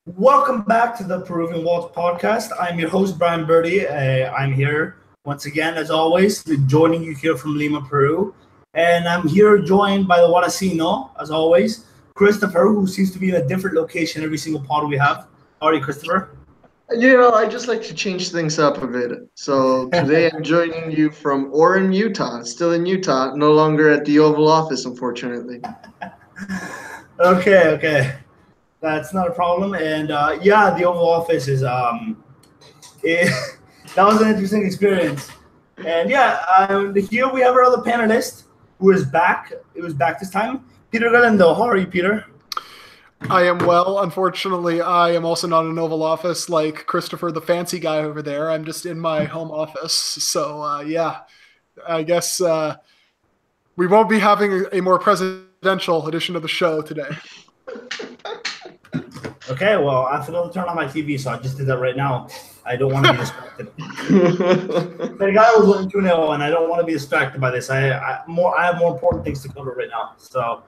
Welcome back to the Peruvian Waltz podcast. I'm your host, Brian Birdie. I'm here once again, as always, joining you here from Lima, Peru. And I'm here joined by the Warasino, as always, Christopher, who seems to be in a different location every single pod we have. How are you, Christopher? I just like to change things up a bit. So today I'm joining you from Orem, Utah. Still in Utah, no longer at the Oval Office, unfortunately. Okay. That's not a problem. And the Oval Office is it, that was an interesting experience. And here we have our other panelist who is back. It was back this time. Peter Galindo. How are you, Peter? I am well. Unfortunately, I am also not in an Oval Office like Christopher, the fancy guy over there. I'm just in my home office. So, I guess we won't be having a more presidential edition of the show today. Okay, well, I forgot to turn on my TV, so I just did that right now. I don't want to be distracted. The guy was winning 2-0, and I don't want to be distracted by this. I have more important things to cover right now. So,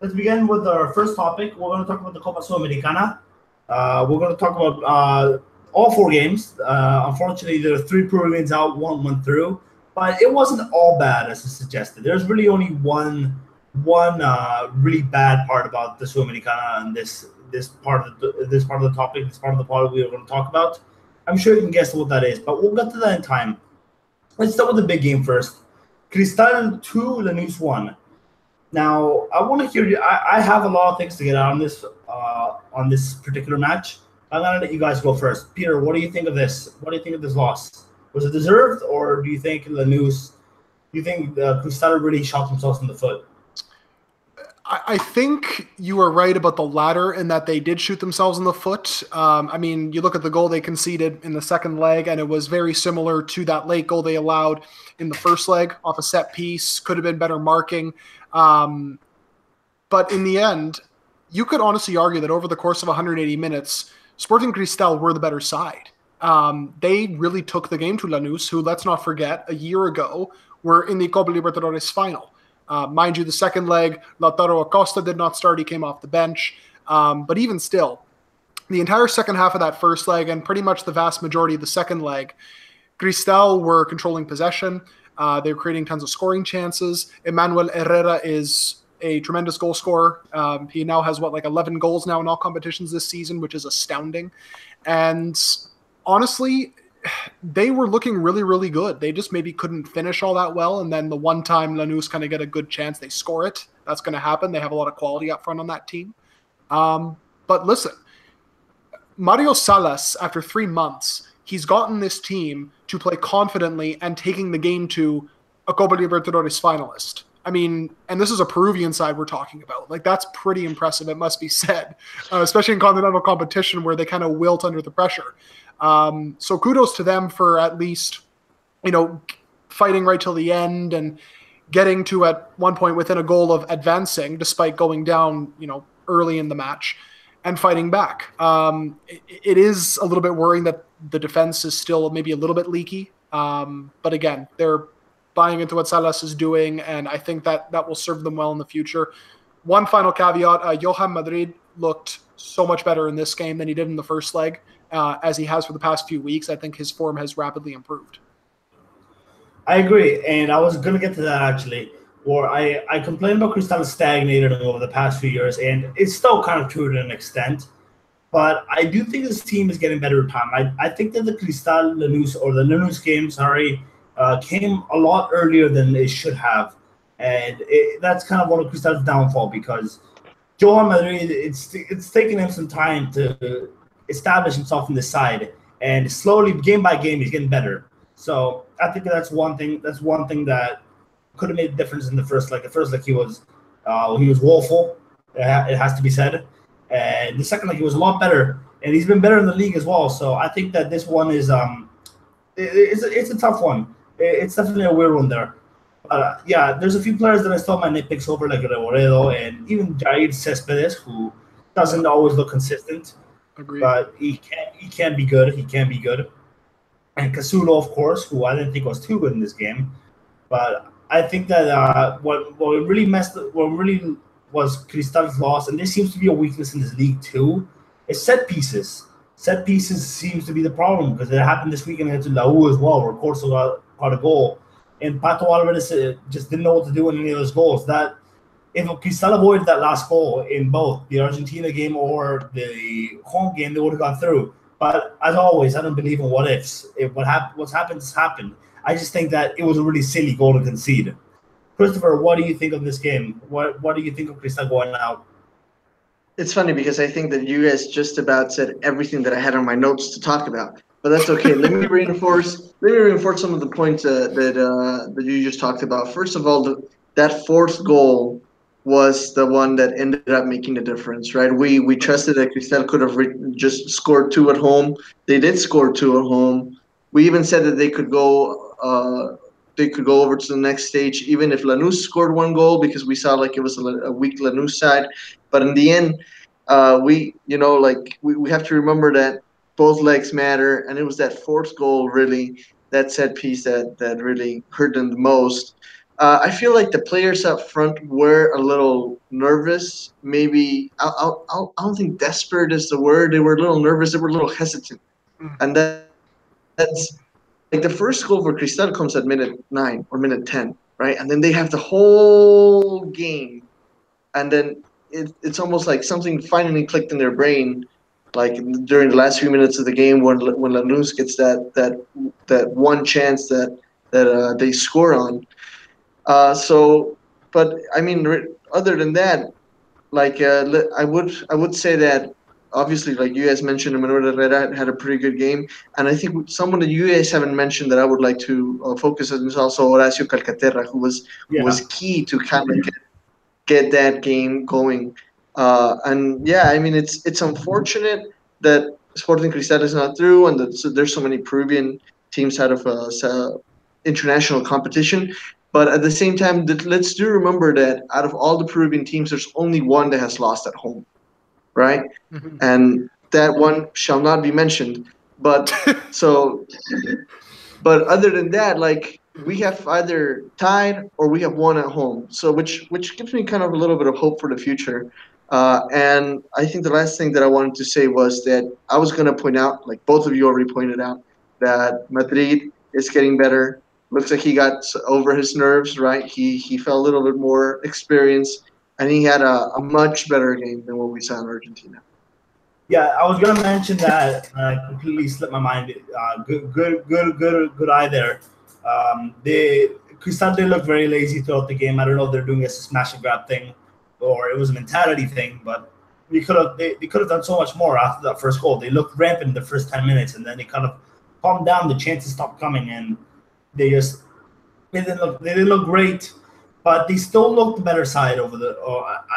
let's begin with our first topic. We're going to talk about the Copa Sudamericana. We're going to talk about all four games. Unfortunately, there are 3 Peruvians out, 1 went through, but it wasn't all bad as suggested. There's really only one really bad part about the Sudamericana and this part of the topic, this part of the part we are going to talk about. I'm sure you can guess what that is, but we'll get to that in time. Let's start with the big game first. Cristal 2, Lanús 1. Now, I want to hear you. I have a lot of things to get out on this particular match. I'm going to let you guys go first. Peter, what do you think of this? What do you think of this loss? Was it deserved, or do you think Cristal really shot themselves in the foot? I think you are right about the latter in that they did shoot themselves in the foot. You look at the goal they conceded in the second leg, and it was very similar to that late goal they allowed in the first leg off a set piece. Could have been better marking. But in the end, you could honestly argue that over the course of 180 minutes, Sporting Cristal were the better side. They really took the game to Lanús, who, let's not forget, a year ago were in the Copa Libertadores final. Mind you, the second leg, Lautaro Acosta did not start. He came off the bench. But even still, the entire second half of that first leg and pretty much the vast majority of the second leg, Cristal were controlling possession. They were creating tons of scoring chances. Emmanuel Herrera is a tremendous goal scorer. He now has, 11 goals now in all competitions this season, which is astounding. And honestly, they were looking really, really good. They just maybe couldn't finish all that well. And then the one time Lanús kind of get a good chance, they score it. That's going to happen. They have a lot of quality up front on that team. But listen, Mario Salas, after 3 months, he's gotten this team to play confidently and taking the game to a Copa Libertadores finalist. I mean, and this is a Peruvian side we're talking about. That's pretty impressive, it must be said, especially in continental competition where they kind of wilt under the pressure. So kudos to them for at least, fighting right till the end and getting to at one point within a goal of advancing despite going down, early in the match and fighting back. It is a little bit worrying that the defense is still maybe a little bit leaky. But again, they're buying into what Salas is doing, and I think that will serve them well in the future. One final caveat, Johan Madrid looked so much better in this game than he did in the first leg. As he has for the past few weeks. I think his form has rapidly improved. I agree, and I was going to get to that actually, where I complained about Cristal stagnated over the past few years, and it's still kind of true to an extent, but I do think this team is getting better with time. I think that the Cristal Lanús, or the Lanús game, came a lot earlier than it should have, and that's kind of one of Cristal's downfall because Johan Madrid, it's taken him some time to establish himself in the side, and slowly, game by game, he's getting better. So I think that's one thing. That's one thing that could have made a difference in the first leg. The first leg he was woeful. It has to be said. And the second leg he was a lot better, and he's been better in the league as well. So I think that this one is it's a tough one. It's definitely a weird one there. There's a few players that I still my nitpicks over, like Reboredo and even Jair Cespedes, who doesn't always look consistent. Agreed. But he can be good. He can be good. And Casulo, of course, who I didn't think was too good in this game. But I think that what really was Cristal's loss, and this seems to be a weakness in this league too, is set pieces. Set pieces seems to be the problem because it happened this weekend against Lau as well, where Corso got a goal, and Pato Alvarez just didn't know what to do in any of those goals. That if Cristal avoided that last goal in both the Argentina game or the home game, they would have gone through. But as always, I don't believe in what ifs. If what's happened has happened. I just think that it was a really silly goal to concede. Christopher, what do you think of this game? What do you think of Cristal going out? It's funny because I think that you guys just about said everything that I had on my notes to talk about. But that's okay. Let me reinforce some of the points that you just talked about. First of all, that fourth goal was the one that ended up making the difference, right? We trusted that Cristal could have just scored 2 at home. They did score 2 at home. We even said that they could go over to the next stage, even if Lanús scored 1 goal, because we saw like it was a weak Lanús side. But in the end, we have to remember that both legs matter, and it was that fourth goal, really, that set piece that really hurt them the most. I feel like the players up front were a little nervous. Maybe I don't think desperate is the word. They were a little nervous. They were a little hesitant, and that's like the first goal for Cristal comes at minute 9 or minute 10, right? And then they have the whole game, and then it's almost like something finally clicked in their brain, like during the last few minutes of the game when Lanús gets that one chance that they score on. But I mean, other than that, like I would say that obviously, like you guys mentioned, Manuel Herrera had a pretty good game, and I think someone that you guys haven't mentioned that I would like to focus on is also Horacio Calcaterra, who was key to kind of get that game going. And yeah, I mean, it's unfortunate that Sporting Cristal is not through, and that there's so many Peruvian teams out of international competition. But at the same time, let's do remember that out of all the Peruvian teams, there's only one that has lost at home, right? Mm-hmm. And that one shall not be mentioned. But but other than that, like we have either tied or we have won at home. So which gives me kind of a little bit of hope for the future. And I think the last thing that I wanted to say was that I was going to point out, like both of you already pointed out, that Madrid is getting better. Looks like he got over his nerves, right? He felt a little bit more experienced, and he had a much better game than what we saw in Argentina. Yeah, I was gonna mention that. I completely slipped my mind. Good eye there. Cristal did look very lazy throughout the game. I don't know if they're doing a smash and grab thing, or it was a mentality thing. But they could have done so much more after that first goal. They looked rampant in the first 10 minutes, and then they kind of calmed down. The chances stopped coming, and they didn't look great, but they still looked the better side over the.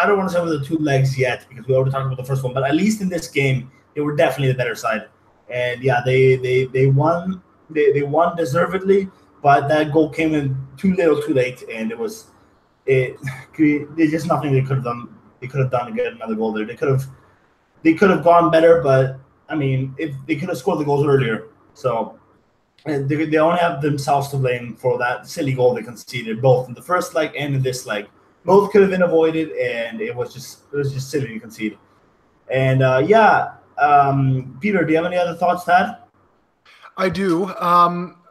I don't want to say over the 2 legs yet because we already talked about the first one, but at least in this game they were definitely the better side. And yeah, they won. They won deservedly, but that goal came in too little, too late, and there's just nothing they could have done. They could have done to get another goal there. They could have gone better, but I mean, if they could have scored the goals earlier, so. And they only have themselves to blame for that silly goal they conceded, both in the first leg and in this leg. Both could have been avoided, and it was just silly to concede. And Peter, do you have any other thoughts to add? I do.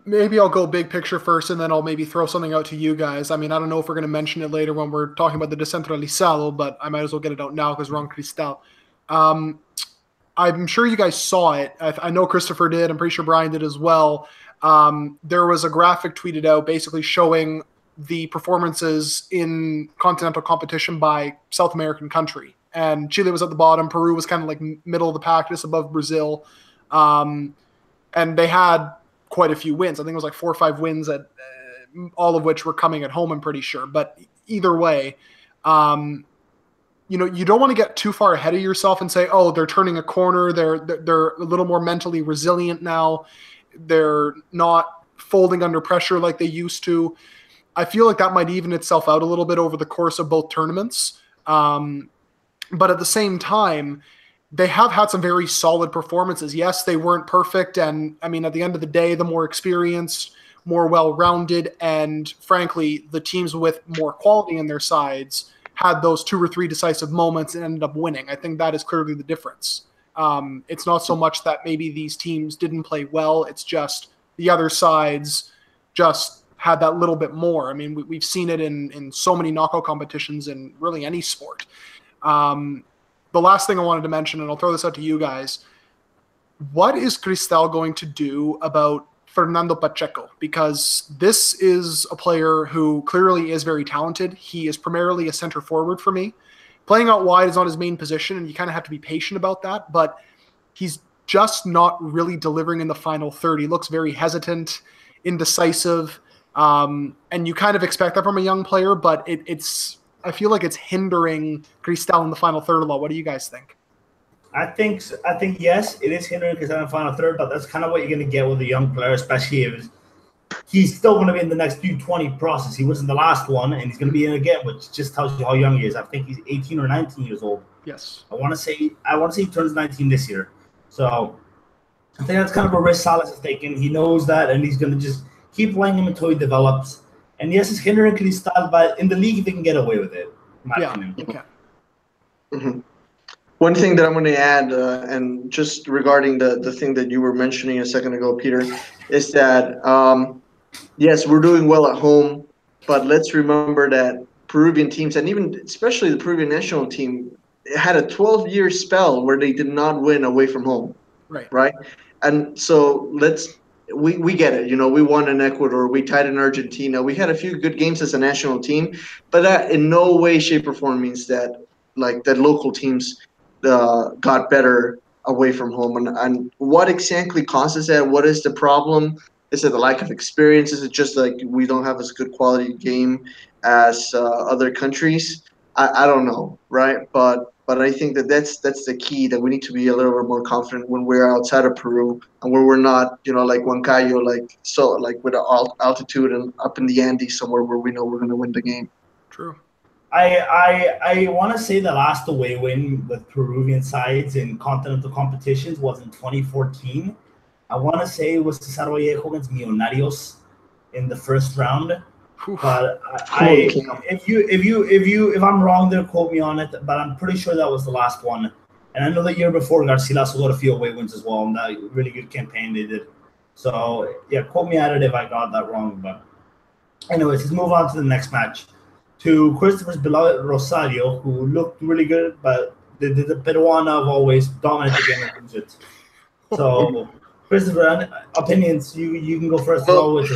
Maybe I'll go big picture first, and then I'll maybe throw something out to you guys. I mean, I don't know if we're going to mention it later when we're talking about the Descentralizado, but I might as well get it out now because we're on Cristal. I'm sure you guys saw it. I know Christopher did. I'm pretty sure Brian did as well. There was a graphic tweeted out basically showing the performances in continental competition by South American country. And Chile was at the bottom. Peru was kind of like middle of the pack, just above Brazil. And they had quite a few wins. I think it was like 4 or 5 wins, all of which were coming at home, I'm pretty sure. But either way, you don't want to get too far ahead of yourself and say, oh, they're turning a corner. They're a little more mentally resilient now. They're not folding under pressure like they used to. I feel like that might even itself out a little bit over the course of both tournaments. But at the same time, they have had some very solid performances. Yes, they weren't perfect. And I mean, at the end of the day, the more experienced, more well-rounded, and frankly, the teams with more quality in their sides had those 2 or 3 decisive moments and ended up winning. I think that is clearly the difference. It's not so much that maybe these teams didn't play well. It's just the other sides just had that little bit more. I mean, we've seen it in so many knockout competitions in really any sport. The last thing I wanted to mention, and I'll throw this out to you guys, what is Cristal going to do about Fernando Pacheco? Because this is a player who clearly is very talented. He is primarily a center forward for me. Playing out wide is not his main position, and you kind of have to be patient about that, but he's just not really delivering in the final third. He looks very hesitant, indecisive, and you kind of expect that from a young player, but I feel like it's hindering Cristal in the final third a lot. What do you guys think? I think yes, it is hindering Cristal in the final third, but that's kind of what you're going to get with a young player, especially if he's still going to be in the next U20 process. He was in the last one, and he's going to be in again, which just tells you how young he is. I think he's 18 or 19 years old. Yes. I want to say he turns 19 this year. So I think that's kind of a risk Salas is taking. He knows that, and he's going to just keep playing him until he develops. And yes, it's hindering Cristal, but in the league, they can get away with it. In my opinion. Okay. Mm-hmm. One thing that I'm going to add, and just regarding the thing that you were mentioning a second ago, Peter, is that yes, we're doing well at home, but let's remember that Peruvian teams, and even especially the Peruvian national team, had a 12-year spell where they did not win away from home. Right? And so we get it. You know, we won in Ecuador, we tied in Argentina, we had a few good games as a national team, but that in no way, shape, or form means that local teams got better away from home. And what exactly causes that? What is the problem? Is it the lack of experience? Is it just like we don't have as good quality game as other countries? I don't know, right? But I think that's the key, that we need to be a little bit more confident when we're outside of Peru and where we're not, like Huancayo, like with altitude and up in the Andes somewhere where we know we're going to win the game. True. I want to say the last away win with Peruvian sides in continental competitions was in 2014. I want to say it was Cesar Vallejo against Millonarios in the first round. But if I'm wrong there, quote me on it. But I'm pretty sure that was the last one. And I know the year before Garcilaso got a few away wins as well, and that really good campaign they did. So yeah, quote me at it if I got that wrong. But anyways, let's move on to the next match. To Christopher's beloved Rosario, who looked really good, but the Peruana of always dominant the game and lose it. So, Christopher, opinions, you can go first. Well, let's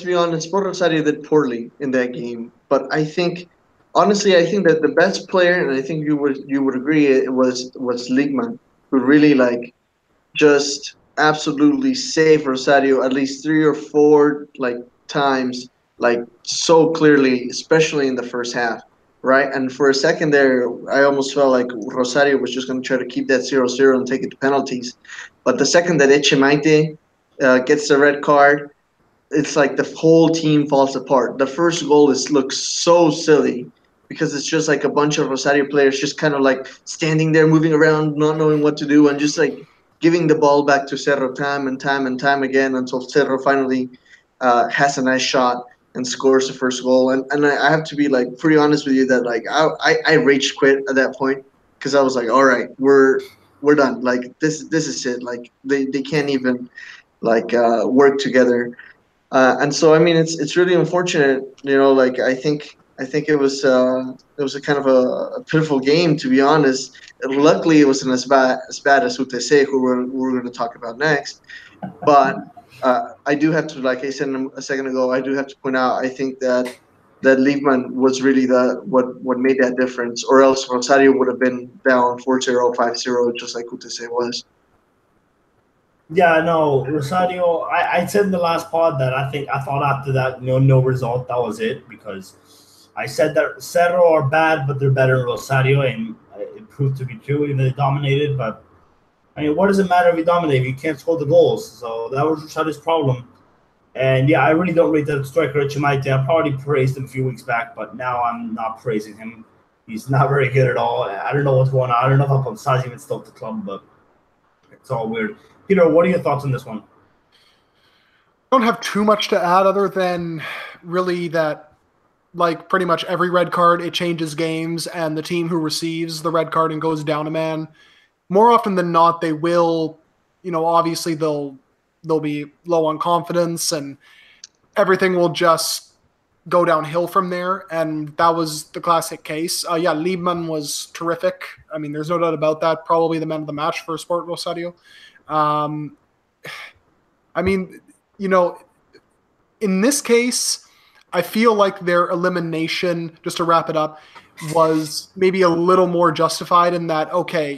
be honest. Sport Rosario did poorly in that game, but honestly, I think that the best player, and I think you would agree, it was Ligman, who really just absolutely saved Rosario at least 3 or 4 times, so clearly, especially in the first half, right? And for a second there, I almost felt like Rosario was just going to try to keep that 0-0 and take it to penalties. But the second that Echemaite gets the red card, it's like the whole team falls apart. The first goal looks so silly because it's just like a bunch of Rosario players just kind of standing there, moving around, not knowing what to do, and just giving the ball back to Cerro time and time again until Cerro finally has a nice shot and scores the first goal. And I have to be pretty honest with you that I rage quit at that point because I was like, all right, we're done. This is it. They can't even work together. And so I mean it's really unfortunate. I think it was a kind of a pitiful game, to be honest. Luckily it wasn't as bad as UTC, who we're going to talk about next. But I do have to, like I said a second ago, I do have to point out, I think that Liebman was really what made that difference, or else Rosario would have been down 4-0, 5-0, just like UTC was. Yeah, no, Rosario, I said in the last pod that I thought after that, no result, that was it, because I said that Cerro are bad, but they're better than Rosario, and it proved to be true, even though they dominated, but I mean, what does it matter if you dominate if you can't score the goals? So that was Rosario's problem. And yeah, I really don't rate that striker Echemaite. I probably praised him a few weeks back, but now I'm not praising him. He's not very good at all. I don't know what's going on. I don't know if Alphonse even still at the club, but it's all weird. Peter, what are your thoughts on this one? I don't have too much to add other than really that like pretty much every red card, it changes games, and the team who receives the red card and goes down a man, more often than not, they will, obviously they'll be low on confidence and everything will just go downhill from there. And that was the classic case. Liebman was terrific. I mean, there's no doubt about that. Probably the man of the match for Sport Rosario. I mean, in this case, I feel like their elimination, just to wrap it up, was maybe a little more justified in that, okay,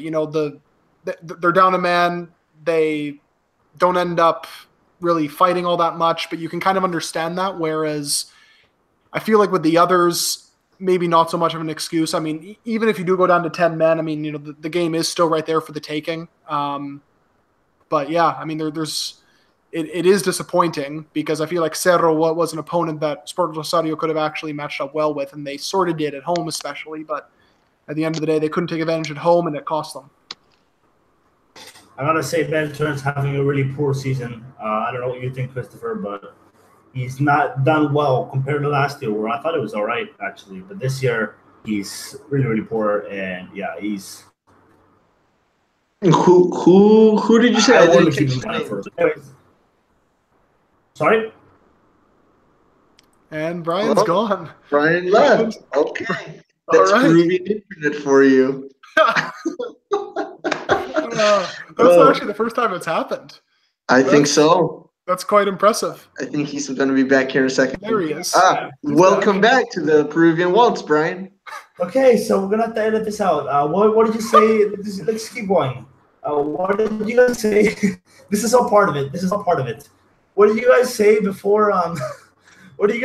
they're down a man. They don't end up really fighting all that much, but you can kind of understand that. Whereas I feel like with the others, maybe not so much of an excuse. I mean, even if you do go down to 10 men, I mean, the game is still right there for the taking. But yeah, I mean, it is disappointing because I feel like Cerro was an opponent that Sport Rosario could have actually matched up well with, and they sort of did at home especially, but at the end of the day, they couldn't take advantage at home, and it cost them. I gotta say, Beltran's having a really poor season. I don't know what you think, Christopher, but he's not done well compared to last year, where I thought it was all right, actually. But this year, he's really, really poor, and yeah, he's... Who did you say? I wanted to keep him down first. Anyways. Sorry? And Brian's gone. Brian left. Okay. That's right. Peruvian internet for you. That's actually the first time it's happened. I think so. That's quite impressive. I think he's going to be back here in a second. There he is. Welcome back to the Peruvian Waltz, Brian. Okay, so we're going to have to edit this out. What did you say? Let's keep going. What did you guys say? This is all part of it. What did you guys say before? What did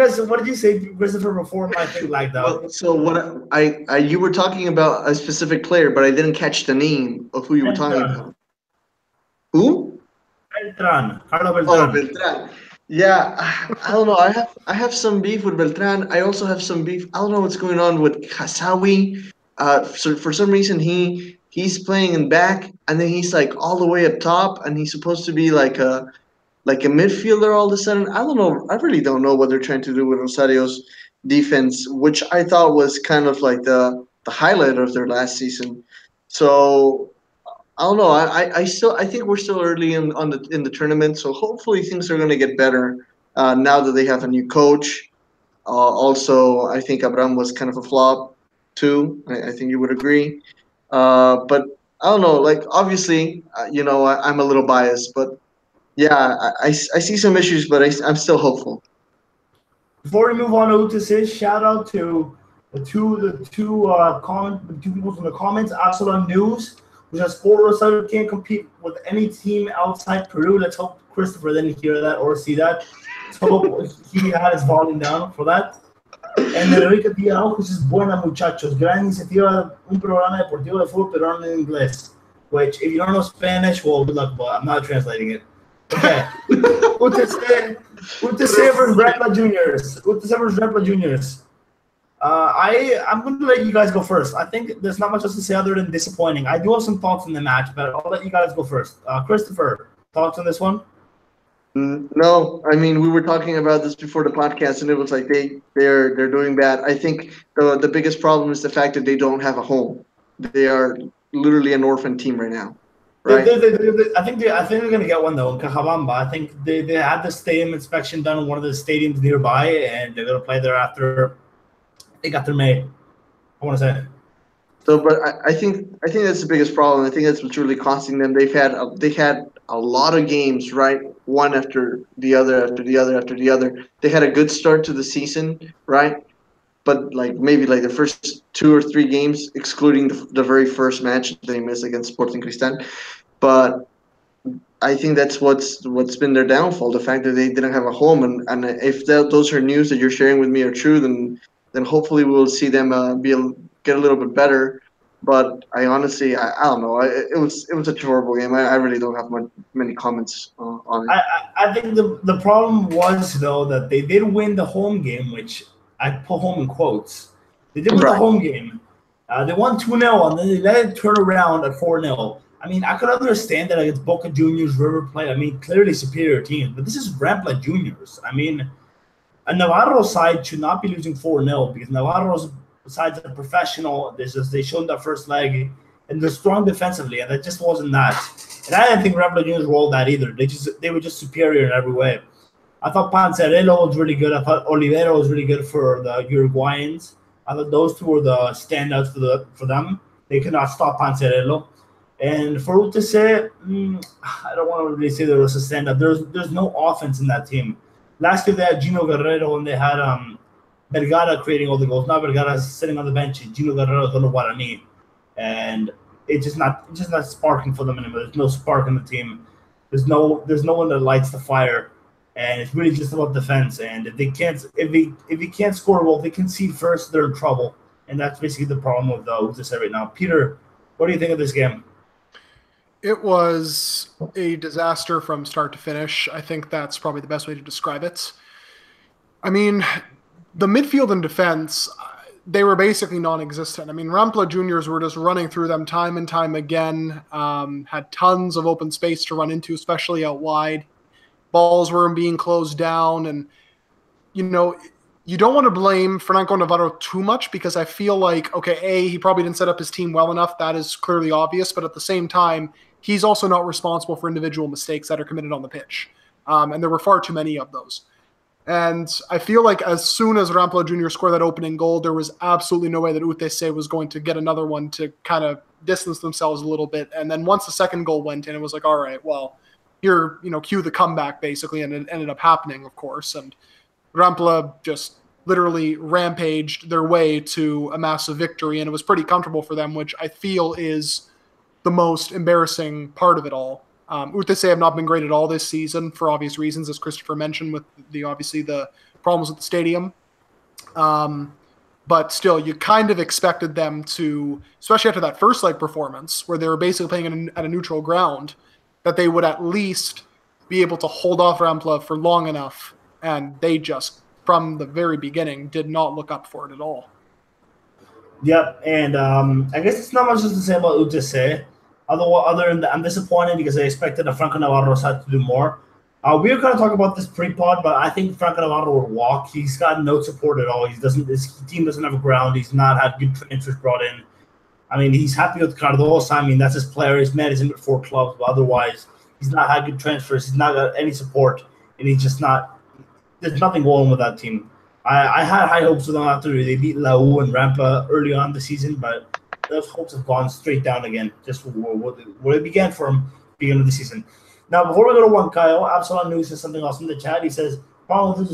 you say, Christopher, before my thing lagged out? Well, so what you were talking about a specific player, but I didn't catch the name of who you were talking about. Who? Beltran. Carlos Beltran. Oh, Beltran. Yeah, I don't know. I have some beef with Beltran. I also have some beef. I don't know what's going on with Kasawi. So for some reason he's playing in back, and then he's like all the way up top, and he's supposed to be like a midfielder all of a sudden. I don't know. I really don't know what they're trying to do with Rosario's defense, which I thought was kind of like the highlight of their last season. So I don't know. I think we're still early in the tournament, so hopefully things are going to get better now that they have a new coach. Also, I think Abraham was kind of a flop too. I think you would agree. But I don't know. Like obviously, I'm a little biased, but. Yeah, I see some issues, but I'm still hopeful. Before we move on to Utis, shout out to the two people from the comments. Absalom News, which has Sport Rosario can't compete with any team outside Peru. Let's hope Christopher didn't hear that or see that. Let's hope he had his volume down for that. And Enrique Díaz, which is buena muchachos. Gran iniciativa, un programa deportivo de fútbol peruano en inglés. Which, if you don't know Spanish, well, good luck, but I'm not translating it. Okay. UTC versus Repla Juniors. I'm going to let you guys go first. I think there's not much else to say other than disappointing. I do have some thoughts on the match, but I'll let you guys go first. Christopher, thoughts on this one? No, I mean we were talking about this before the podcast, and it was like they're doing bad. I think the biggest problem is the fact that they don't have a home. They are literally an orphan team right now. Right. I think they're going to get one though in Cajabamba. I think they had the stadium inspection done in one of the stadiums nearby, and they're going to play there after they got their May. I want to say. So, but I think that's the biggest problem. I think that's what's really costing them. They had a lot of games, right? One after the other, after the other, after the other. They had a good start to the season, right? But maybe the first 2 or 3 games, excluding the very first match they missed against Sporting Cristal. But I think that's what's been their downfall, the fact that they didn't have a home. And if those are news that you're sharing with me are true, then hopefully we'll see them get a little bit better. But I honestly, I don't know. It was a terrible game. I really don't have many comments on it. I think the problem was, though, that they did win the home game, which I put home in quotes. They did win the home game. They won 2-0, and then they let it turn around at 4-0. I mean, I could understand that against Boca Juniors, River Plate. I mean, clearly superior teams. But this is Rampla Juniors. I mean, a Navarro side should not be losing 4-0 because Navarro's side's a professional. They showed that first leg, and they're strong defensively, and that just wasn't that. And I didn't think Rampla Juniors were all that either. They were just superior in every way. I thought Panzarello was really good. I thought Olivero was really good for the Uruguayans. I thought those two were the standouts for them. They could not stop Panzarello. And for UTC, I don't want to really say there was a standout. There's no offense in that team. Last year they had Gino Guerrero and they had Vergara creating all the goals. Now Vergara sitting on the bench. Gino Guerrero is on the Guarani, and it's just not sparking for them anymore. There's no spark in the team. There's no one that lights the fire, and it's really just about defense. And if he can't score well, if they concede first, they're in trouble, and that's basically the problem with UTC right now. Peter, what do you think of this game? It was a disaster from start to finish. I think that's probably the best way to describe it. I mean, the midfield and defense, they were basically non-existent. I mean, Rampla Juniors were just running through them time and time again, had tons of open space to run into, especially out wide. Balls were being closed down, and, you know, you don't want to blame Franco Navarro too much because I feel like, okay, he probably didn't set up his team well enough. That is clearly obvious, but at the same time, he's also not responsible for individual mistakes that are committed on the pitch. And there were far too many of those. And I feel like as soon as Rampla Junior scored that opening goal, there was absolutely no way that UTC was going to get another one to kind of distance themselves a little bit. And then once the second goal went in, it was like, all right, well, here, cue the comeback basically. And it ended up happening, of course. And Rampla just literally rampaged their way to a massive victory. And it was pretty comfortable for them, which I feel is the most embarrassing part of it all. UTC have not been great at all this season for obvious reasons, as Christopher mentioned, with the problems with the stadium. But still, you kind of expected them to, especially after that first leg performance, where they were basically playing at a neutral ground, that they would at least be able to hold off Rampla for long enough. And they just, from the very beginning, did not look up for it at all. Yep, and I guess it's not much to say about UTC. Other than that, I'm disappointed because I expected a Franco Navarro side to do more. We were going to talk about this pre-pod, but I think Franco Navarro will walk. He's got no support at all. His team doesn't have a ground. He's not had good transfers brought in. I mean, he's happy with Cardoso. I mean, that's his player. He's met him with 4 clubs, but otherwise, he's not had good transfers. He's not got any support, and he's just not. There's nothing going with that team. I had high hopes for them after they beat Lau and Rampla early on the season, but those hopes have gone straight down again, just where it began from beginning of the season. Now, before we go to Huancayo, Absalom News says something else in the chat. He says,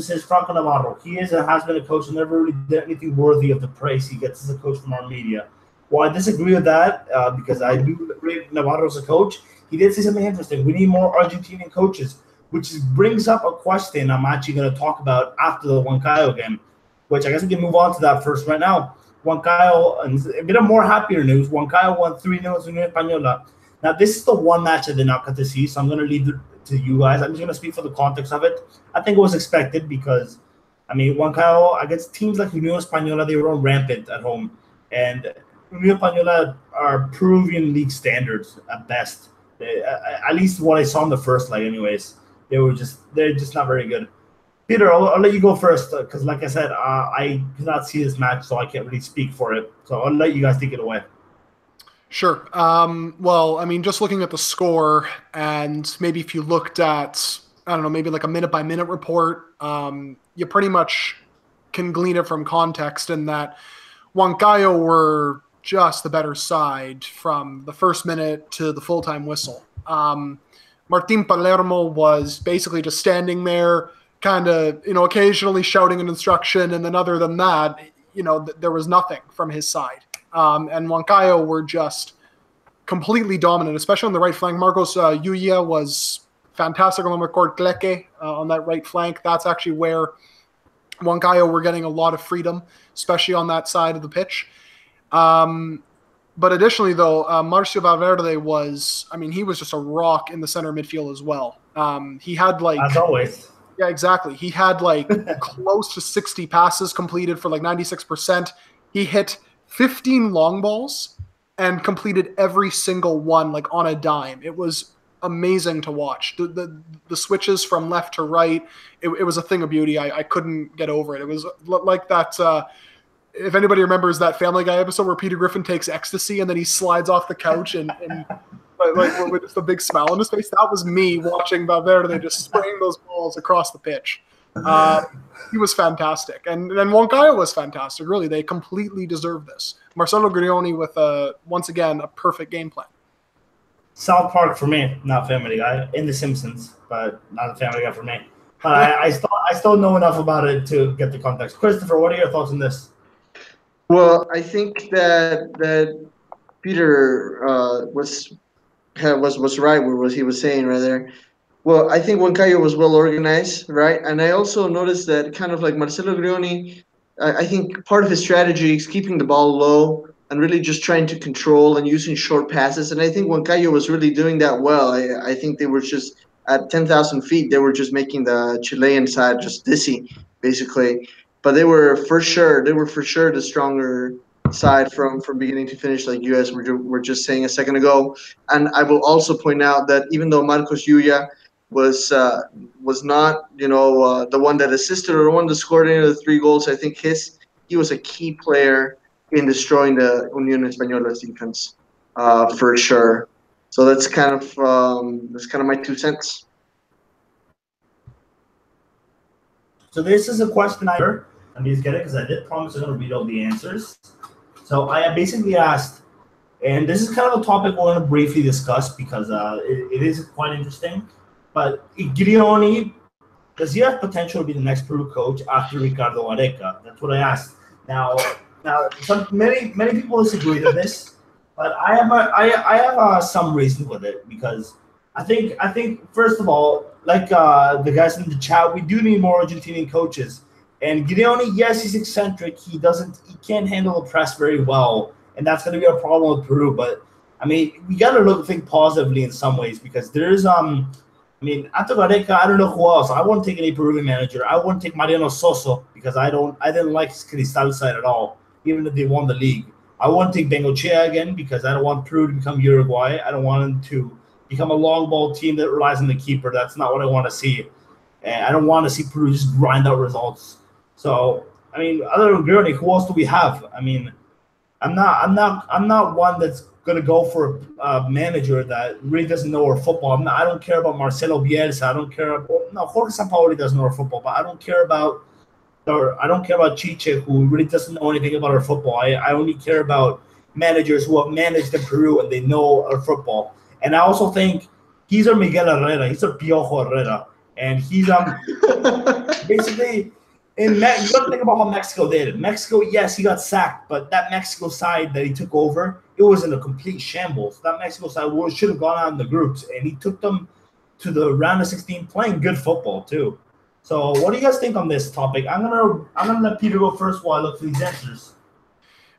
says Franco Navarro. He is and has been a coach and never really did anything worthy of the praise he gets as a coach from our media. Well, I disagree with that because I do rate Navarro as a coach. He did say something interesting. We need more Argentinian coaches, which brings up a question I'm actually going to talk about after the Huancayo game, which I guess we can move on to that first right now. Huancayo, and a bit of more happier news, Huancayo won 3-0 to Unión Española. Now, this is the one match I did not get to see, so I'm going to leave it to you guys. I'm just going to speak for the context of it. I think it was expected because, I mean, Huancayo, against teams like Unión Española, they were on rampant at home. And Unión Española are Peruvian league standards at best. At least what I saw in the first leg anyways. They're just not very good. Peter, I'll let you go first because, like I said, I did not see this match, so I can't really speak for it. So I'll let you guys take it away. Sure. Well, I mean, just looking at the score, and maybe if you looked at, I don't know, maybe like a minute-by-minute report, you pretty much can glean it from context in that Huancayo were just the better side from the first minute to the full-time whistle. Martin Palermo was basically just standing there, kind of, occasionally shouting an instruction, and then other than that, there was nothing from his side. And Huancayo were just completely dominant, especially on the right flank. Marcos Yuya was fantastic along with Cortleke on that right flank. That's actually where Huancayo were getting a lot of freedom, especially on that side of the pitch. But additionally, though, Marcio Valverde he was just a rock in the center midfield as well. He had as always. Yeah, exactly. He had close to 60 passes completed for 96%. He hit 15 long balls and completed every single one on a dime. It was amazing to watch. The switches from left to right, it was a thing of beauty. I couldn't get over it. It was like that. If anybody remembers that Family Guy episode where Peter Griffin takes ecstasy and then he slides off the couch and like with just a big smile on his face, that was me watching Valverde just spraying those balls across the pitch. He was fantastic, and then Huancayo was fantastic. Really, they completely deserved this. Marcelo Grioni with once again a perfect game plan. South Park for me, not Family Guy. In The Simpsons, but not a Family Guy for me. But I still know enough about it to get the context. Christopher, what are your thoughts on this? Well, I think that Peter was right with what he was saying right there. Well, I think Huancayo was well organized, right? And I also noticed that kind of like Marcelo Grioni, I think part of his strategy is keeping the ball low and really just trying to control and using short passes. And I think Huancayo was really doing that well. I think they were just at 10,000 feet, they were just making the Chilean side just dizzy, basically. But they were for sure the stronger side from beginning to finish, like you guys were just saying a second ago. And I will also point out that even though Marcos Yuya was not, the one that assisted or the one that scored any of the 3 goals, I think he was a key player in destroying the Unión Española's defense, for sure. So that's kind of my 2 cents. So this is a question I heard. Let me just get it because I did promise I'm going to read all the answers. So I basically asked, and this is kind of a topic we're going to briefly discuss because it is quite interesting. But Grioni, does he have potential to be the next Peru coach after Ricardo Areca? That's what I asked. Now, many people disagree with this, but I have some reason with it because I think first of all, like the guys in the chat, we do need more Argentinian coaches. And Grioni, yes, he's eccentric. He can't handle the press very well, and that's going to be a problem with Peru. But I mean, we got to think positively in some ways because there's after Gareca, I don't know who else. I won't take any Peruvian manager. I won't take Mariano Soso because I didn't like his Cristal side at all, even if they won the league. I won't take Bengochea again because I don't want Peru to become Uruguay. I don't want them to become a long ball team that relies on the keeper. That's not what I want to see. And I don't want to see Peru just grind out results. So, I mean, other than Grioni, who else do we have? I mean, I'm not one that's going to go for a manager that really doesn't know our football. I don't care about Marcelo Bielsa. Jorge Sampaoli doesn't know our football, but I don't care about Chiche, who really doesn't know anything about our football. I only care about managers who have managed in Peru and they know our football. And I also think he's our Miguel Herrera. He's our Piojo Herrera. And he's basically – you got to think about how Mexico did. Mexico, yes, he got sacked, but that Mexico side that he took over, it was in a complete shambles. That Mexico side should have gone out in the groups, and he took them to the round of 16 playing good football too. So, what do you guys think on this topic? I'm gonna let Peter go first while I look for these answers.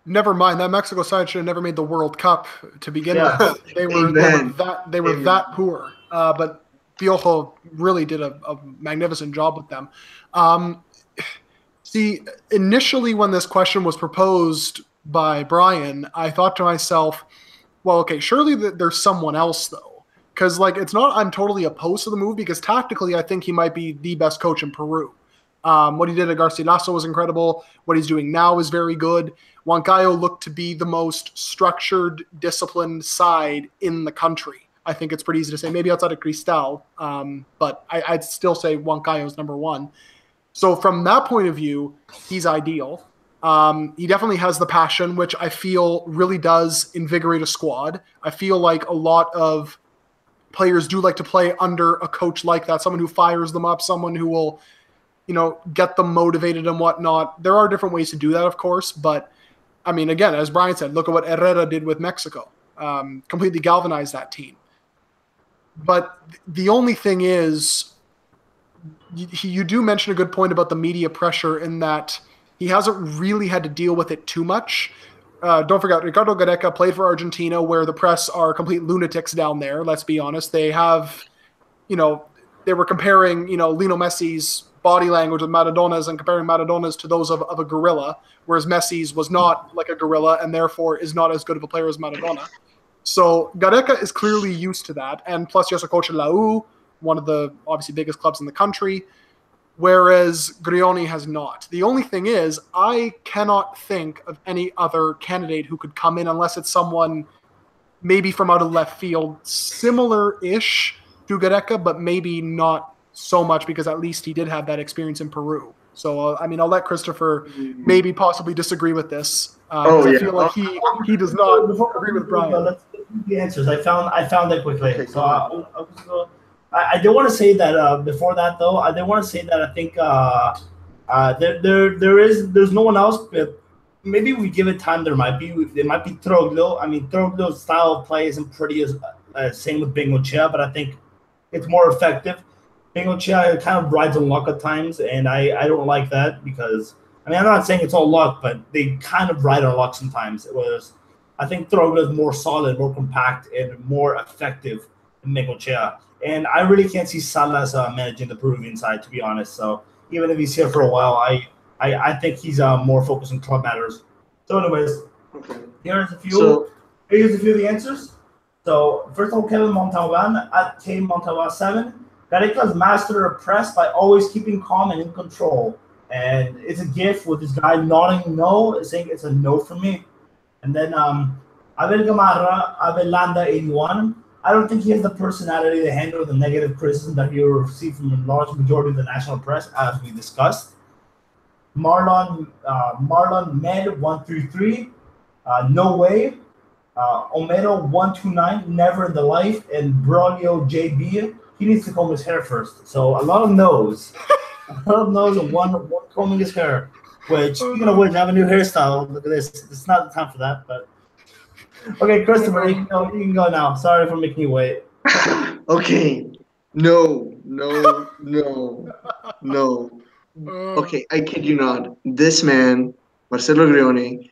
Never mind. That Mexico side should have never made the World Cup to begin with. They were that poor. But Piojo really did a magnificent job with them. See, initially when this question was proposed by Brian, I thought to myself, well, okay, surely there's someone else, though. Because, it's not I'm totally opposed to the move because tactically I think he might be the best coach in Peru. What he did at Garcilaso was incredible. What he's doing now is very good. Huancayo looked to be the most structured, disciplined side in the country. I think it's pretty easy to say, maybe outside of Cristal, but I'd still say Huancayo is number 1. So from that point of view, he's ideal. He definitely has the passion, which I feel really does invigorate a squad. I feel like a lot of players do like to play under a coach like that, someone who fires them up, someone who will, get them motivated and whatnot. There are different ways to do that, of course. But, I mean, again, as Brian said, look at what Herrera did with Mexico. Completely galvanized that team. But the only thing is, you do mention a good point about the media pressure in that he hasn't really had to deal with it too much. Don't forget, Ricardo Gareca played for Argentina, where the press are complete lunatics down there. Let's be honest. They have, they were comparing, Lionel Messi's body language with Maradona's and comparing Maradona's to those of a gorilla, whereas Messi's was not like a gorilla and therefore is not as good of a player as Maradona. So Gareca is clearly used to that, and plus he also coached at La U, one of the obviously biggest clubs in the country, whereas Grioni has not. The only thing is, I cannot think of any other candidate who could come in unless it's someone maybe from out of left field, similar-ish to Gareca, but maybe not so much because at least he did have that experience in Peru. So, I mean, I'll let Christopher maybe possibly disagree with this. I feel like he does not agree with Brian. Let's get the answers. I found that quickly. Okay, So I do want to say that before that though, I do want to say that I think there's no one else. But maybe we give it time. There might be Troglio. I mean, Troglio's style of play isn't pretty as same with Bengochea, but I think it's more effective. Bengochea kind of rides on luck at times, and I don't like that because I mean I'm not saying it's all luck, but they kind of ride on luck sometimes. Whereas I think Troglio is more solid, more compact, and more effective than Bengochea. And I really can't see Salas managing the Peruvian side, to be honest. So even if he's here for a while, I think he's more focused on club matters. So anyways, here's a few of the answers. So first of all, Kevin Montalban at K Montalban 7. Gareca's master of press by always keeping calm and in control. And it's a gift with this guy nodding no, saying it's a no for me. And then Abel Gamarra, Abelanda 81. I don't think he has the personality to handle the negative criticism that he will receive from a large majority of the national press, as we discussed. Marlon Med 133, no way. Omero 129, never in the life, and Braulio JB. He needs to comb his hair first. So a lot of no's. A lot of no's and one combing his hair. Which, speaking of which, I have a new hairstyle. Look at this. It's not the time for that, but okay, Christopher, you can go now. Sorry for making you wait. Okay. No. Okay, I kid you not. This man, Marcelo Grioni,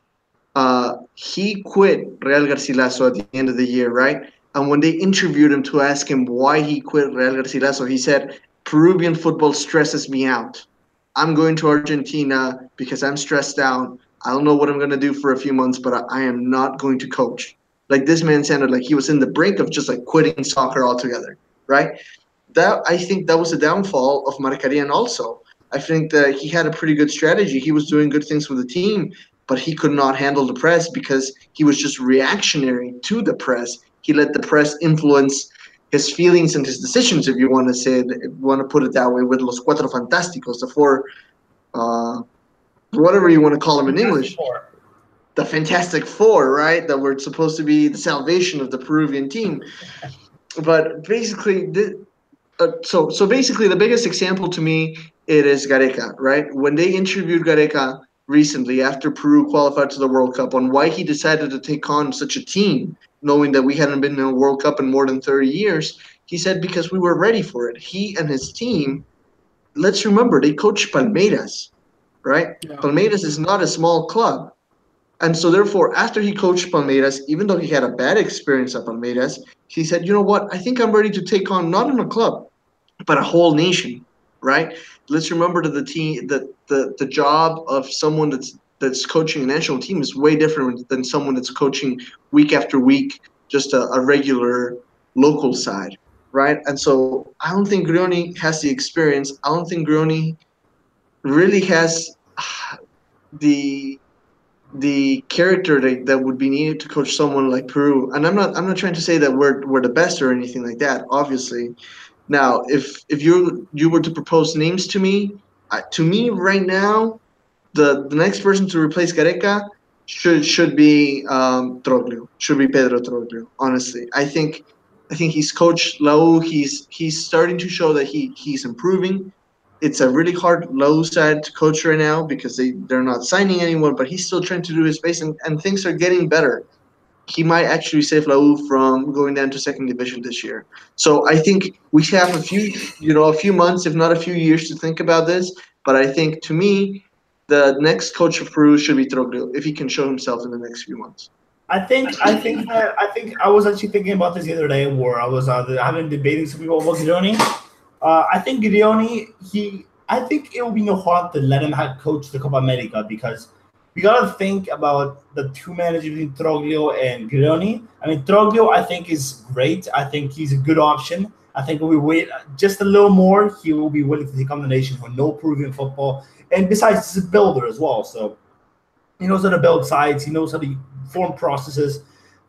he quit Real Garcilaso at the end of the year, right? And when they interviewed him to ask him why he quit Real Garcilaso, he said, Peruvian football stresses me out. I'm going to Argentina because I'm stressed out. I don't know what I'm going to do for a few months, but I am not going to coach. Like, this man sounded like he was in the brink of just like quitting soccer altogether, right? I think that was a downfall of Marcarian also. I think that he had a pretty good strategy. He was doing good things with the team, but he could not handle the press because he was just reactionary to the press. He let the press influence his feelings and his decisions, if you want to say it, if you want to put it that way, with Los Cuatro Fantásticos, the four, whatever you want to call them in English. The Fantastic Four, right? That were supposed to be the salvation of the Peruvian team. But basically, so basically, the biggest example to me, it is Gareca, right? When they interviewed Gareca recently after Peru qualified to the World Cup on why he decided to take on such a team, knowing that we hadn't been in a World Cup in more than 30 years, he said because we were ready for it. He and his team, let's remember, they coached Palmeiras, right? Yeah. Palmeiras is not a small club. And so therefore, after he coached Palmeiras, even though he had a bad experience at Palmeiras, he said, you know what, I think I'm ready to take on not in a club, but a whole nation, right? Let's remember that the team, the job of someone that's coaching a national team is way different than someone that's coaching week after week, just a regular local side, right? And so I don't think Grioni has the experience. I don't think Grioni really has the character that would be needed to coach someone like Peru. And I'm not trying to say that we're the best or anything like that, obviously. Now, if you were to propose names to me right now, the next person to replace Gareca should be Troglio. Should be Pedro Troglio. Honestly, I think he's coached La U. He's starting to show that he's improving. It's a really hard low side to coach right now because they're not signing anyone, but he's still trying to do his best, and things are getting better. He might actually save La U from going down to second division this year. So I think we have a few months, if not a few years, to think about this. But I think, to me, the next coach of Peru should be Troglio if he can show himself in the next few months. I think I was actually thinking about this the other day, where I was having debating some people about Grioni. I think Grioni, I think it will be no harm to let him coach the Copa America because we gotta think about the two managers between Troglio and Gironi. I mean, Troglio, I think, is great. I think he's a good option. I think if we wait just a little more, he will be willing to take on the nation for no Peruvian football. And besides, he's a builder as well. So he knows how to build sides. He knows how to form processes.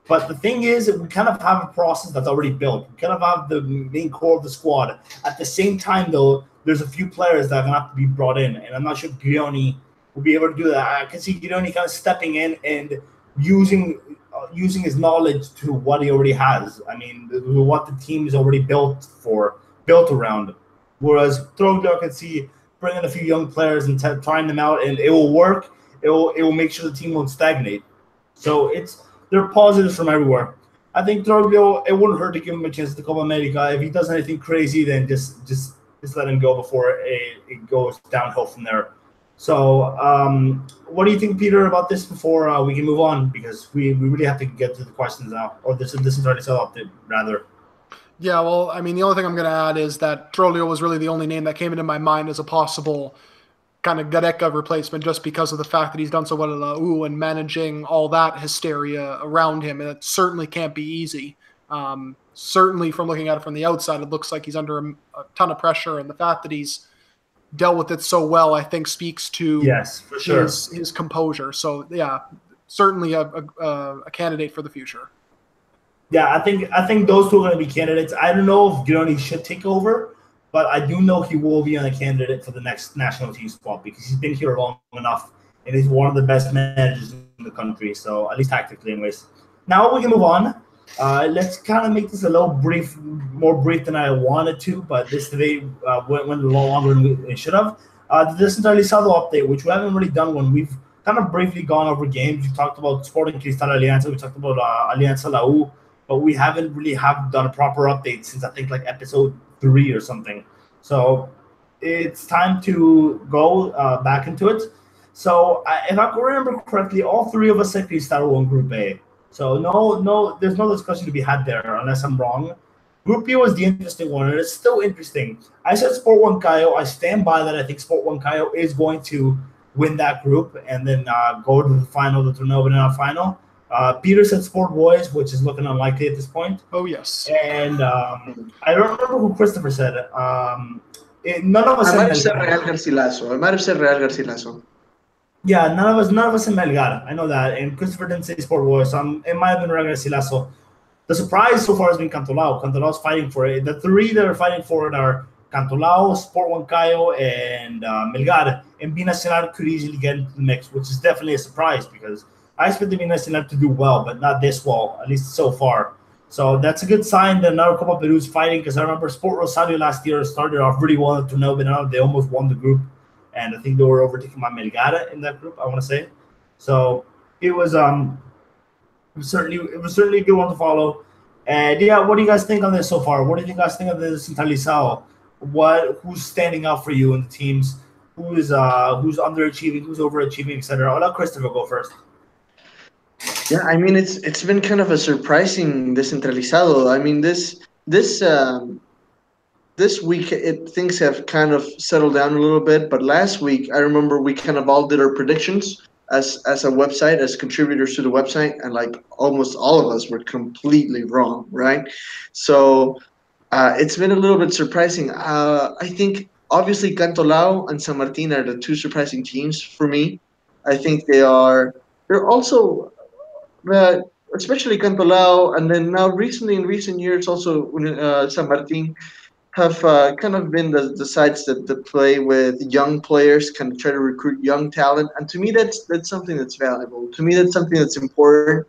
But the thing is, we kind of have a process that's already built. We kind of have the main core of the squad. At the same time, though, there's a few players that are going to have to be brought in. And I'm not sure Grioni will be able to do that. I can see Grioni kind of stepping in and using his knowledge to what he already has. I mean, what the team is already built around. Whereas Troglio, I can see bringing a few young players and trying them out, and it will work. It will make sure the team won't stagnate. So there are positives from everywhere. I think Troglio, it wouldn't hurt to give him a chance to Copa America. If he does anything crazy, then just let him go before it goes downhill from there. So, what do you think, Peter, about this before we can move on? Because we really have to get to the questions now, or this is already set up, rather. Yeah, well, I mean, the only thing I'm going to add is that Troglio was really the only name that came into my mind as a possible kind of Gareca replacement, just because of the fact that he's done so well at La U and managing all that hysteria around him. And it certainly can't be easy. Certainly from looking at it from the outside, it looks like he's under a ton of pressure. And the fact that he's dealt with it so well, I think speaks to for sure. his composure. So yeah, certainly a candidate for the future. Yeah, I think those two are going to be candidates. I don't know if Gironi should take over, but I do know he will be on a candidate for the next national team spot because he's been here long enough and he's one of the best managers in the country. So at least tactically, anyways. Now we can move on. Let's kind of make this a little more brief than I wanted to, but this today went a little longer than we should have. The Descentralizado update, which we haven't really done when we've kind of briefly gone over games. We talked about Sporting Cristal Alianza, we talked about Alianza La U, but we haven't really done a proper update since I think like episode 3 or something. So it's time to go back into it. So if I can remember correctly, all three of us said Cristal won Group A. So no, there's no discussion to be had there unless I'm wrong. Group B was the interesting one, and it's still interesting. I said Sport Huancayo. I stand by that. I think Sport Huancayo is going to win that group and then go to the final, the Torneo final. Peter said Sport Boys, which is looking unlikely at this point. Oh, yes. And I don't remember who Christopher said. None of us I might have said Real Garcilaso. Yeah, none of us in Melgar. I know that. And Christopher didn't say Sport Boys, so it might have been Real Garcilaso. The surprise so far has been Cantolao. Cantolao's fighting for it. The three that are fighting for it are Cantolao, Sport Huancayo, and Melgar. And Binacional could easily get into the mix, which is definitely a surprise because I expected Binacional to do well, but not this well, at least so far. So that's a good sign that now Copa Peru is fighting because I remember Sport Rosario last year started off really well at Torneo, but now they almost won the group. And I think they were overtaken by Melgar in that group, I want to say. So it was certainly a good one to follow. And yeah, what do you guys think on this so far? What do you guys think of the Centralizado? Who's standing out for you in the teams? Who's underachieving? Who's overachieving, etc.? I'll let Christopher go first. Yeah, I mean it's been kind of a surprising Descentralizado. I mean this week things have kind of settled down a little bit, but last week I remember we kind of all did our predictions as a website, as contributors to the website, and like almost all of us were completely wrong, right? So it's been a little bit surprising. I think obviously Cantolao and San Martin are the two surprising teams for me. I think they're also especially Cantolao, and then now recently in recent years also San Martin have kind of been the sides that play with young players, kind of try to recruit young talent, and to me that's something that's valuable. To me that's something that's important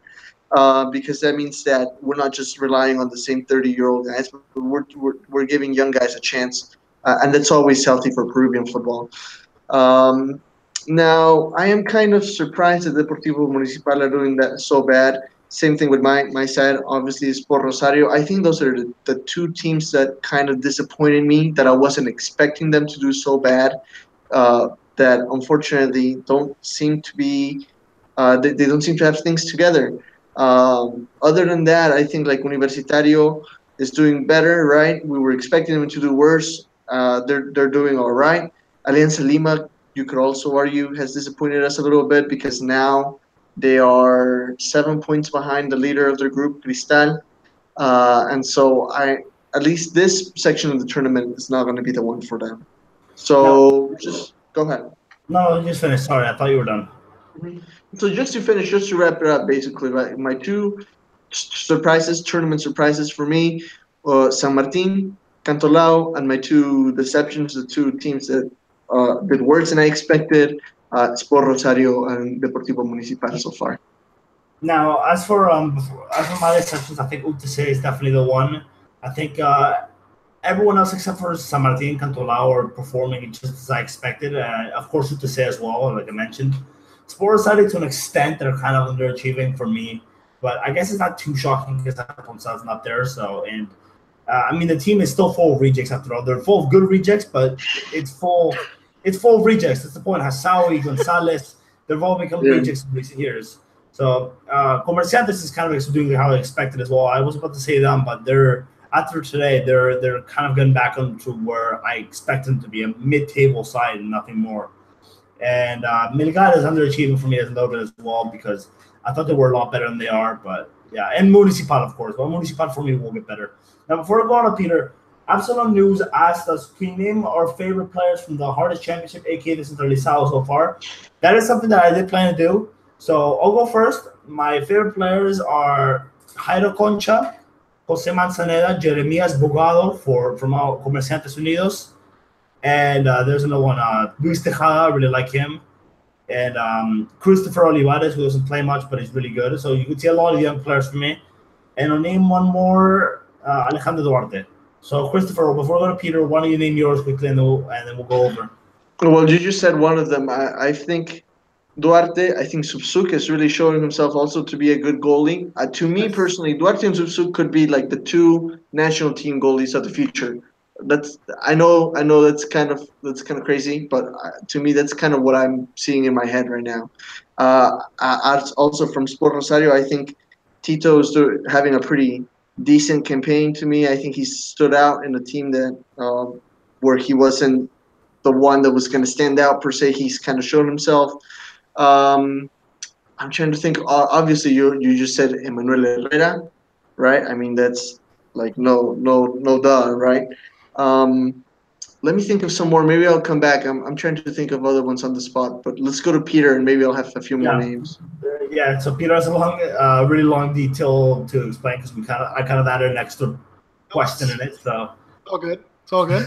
because that means that we're not just relying on the same 30-year-old guys, but we're giving young guys a chance, and that's always healthy for Peruvian football. Now I am kind of surprised that Deportivo Municipal are doing that so bad. Same thing with my side, obviously, Sport Rosario. I think those are the two teams that kind of disappointed me, that I wasn't expecting them to do so bad, that unfortunately don't seem to be, they don't seem to have things together. Other than that, I think like Universitario is doing better, right? We were expecting them to do worse. They're doing all right. Alianza Lima you could also argue has disappointed us a little bit because now they are 7 points behind the leader of their group, Cristal. And so at least this section of the tournament is not going to be the one for them. Now, So just go ahead. no, just finish. Sorry, I thought you were done. Mhm. So just to finish, just to wrap it up, basically, right? My two surprises, tournament surprises for me, San Martin, Cantolao, and my two deceptions, the two teams that did worse than I expected, Sport Rosario and Deportivo Municipal so far. Now, as for my exceptions, I think UTC is definitely the one. I think everyone else except for San Martin and Cantolao are performing just as I expected. Of course, UTC as well, like I mentioned. Sport Rosario to an extent they're kind of underachieving for me, but I guess it's not too shocking because Ponce's not there. So, and I mean the team is still full of rejects after all. They're full of good rejects, but it's full of rejects. That's the point. Hasawi, Gonzalez, they've all become rejects in recent years. So Comerciantes is kind of doing how I expected as well. I was about to say them, but they're after today they're kind of getting back onto where I expect them to be, a mid-table side and nothing more. And Melgar is underachieving for me a little bit as well because I thought they were a lot better than they are. But yeah, and Municipal, of course. But Municipal for me will get better. Now, before I go on to Peter, Absalom News asked us, can you name our favorite players from the hardest championship, aka Descentralizado so far? That is something that I did plan to do. So I'll go first. My favorite players are Jairo Concha, Jose Manzaneda, Jeremias Bogado from Comerciantes Unidos. And there's another one, Luis Tejada, I really like him. And Christopher Olivares, who doesn't play much, but he's really good. So you could see a lot of young players for me. And I'll name one more, Alejandro Duarte. So, Christopher, before we go to Peter, why don't you name yours quickly, and then we'll go over. Well, you just said one of them. I think Duarte, I think Subsuk is really showing himself also to be a good goalie. To me personally, Duarte and Subsuk could be like the two national team goalies of the future. I know that's kind of crazy, but to me that's kind of what I'm seeing in my head right now. Also from Sport Rosario, I think Tito is having a pretty decent campaign to me. I think he stood out in a team that where he wasn't the one that was going to stand out per se. He's kind of shown himself. I'm trying to think. Obviously, you just said Emmanuel Herrera, right? I mean, that's like no duh, right? Let me think of some more. Maybe I'll come back. I'm trying to think of other ones on the spot. But let's go to Peter, and maybe I'll have a few more names. Yeah. So Peter has a really long detail to explain because I kind of added an extra question in it. So all good. It's all good.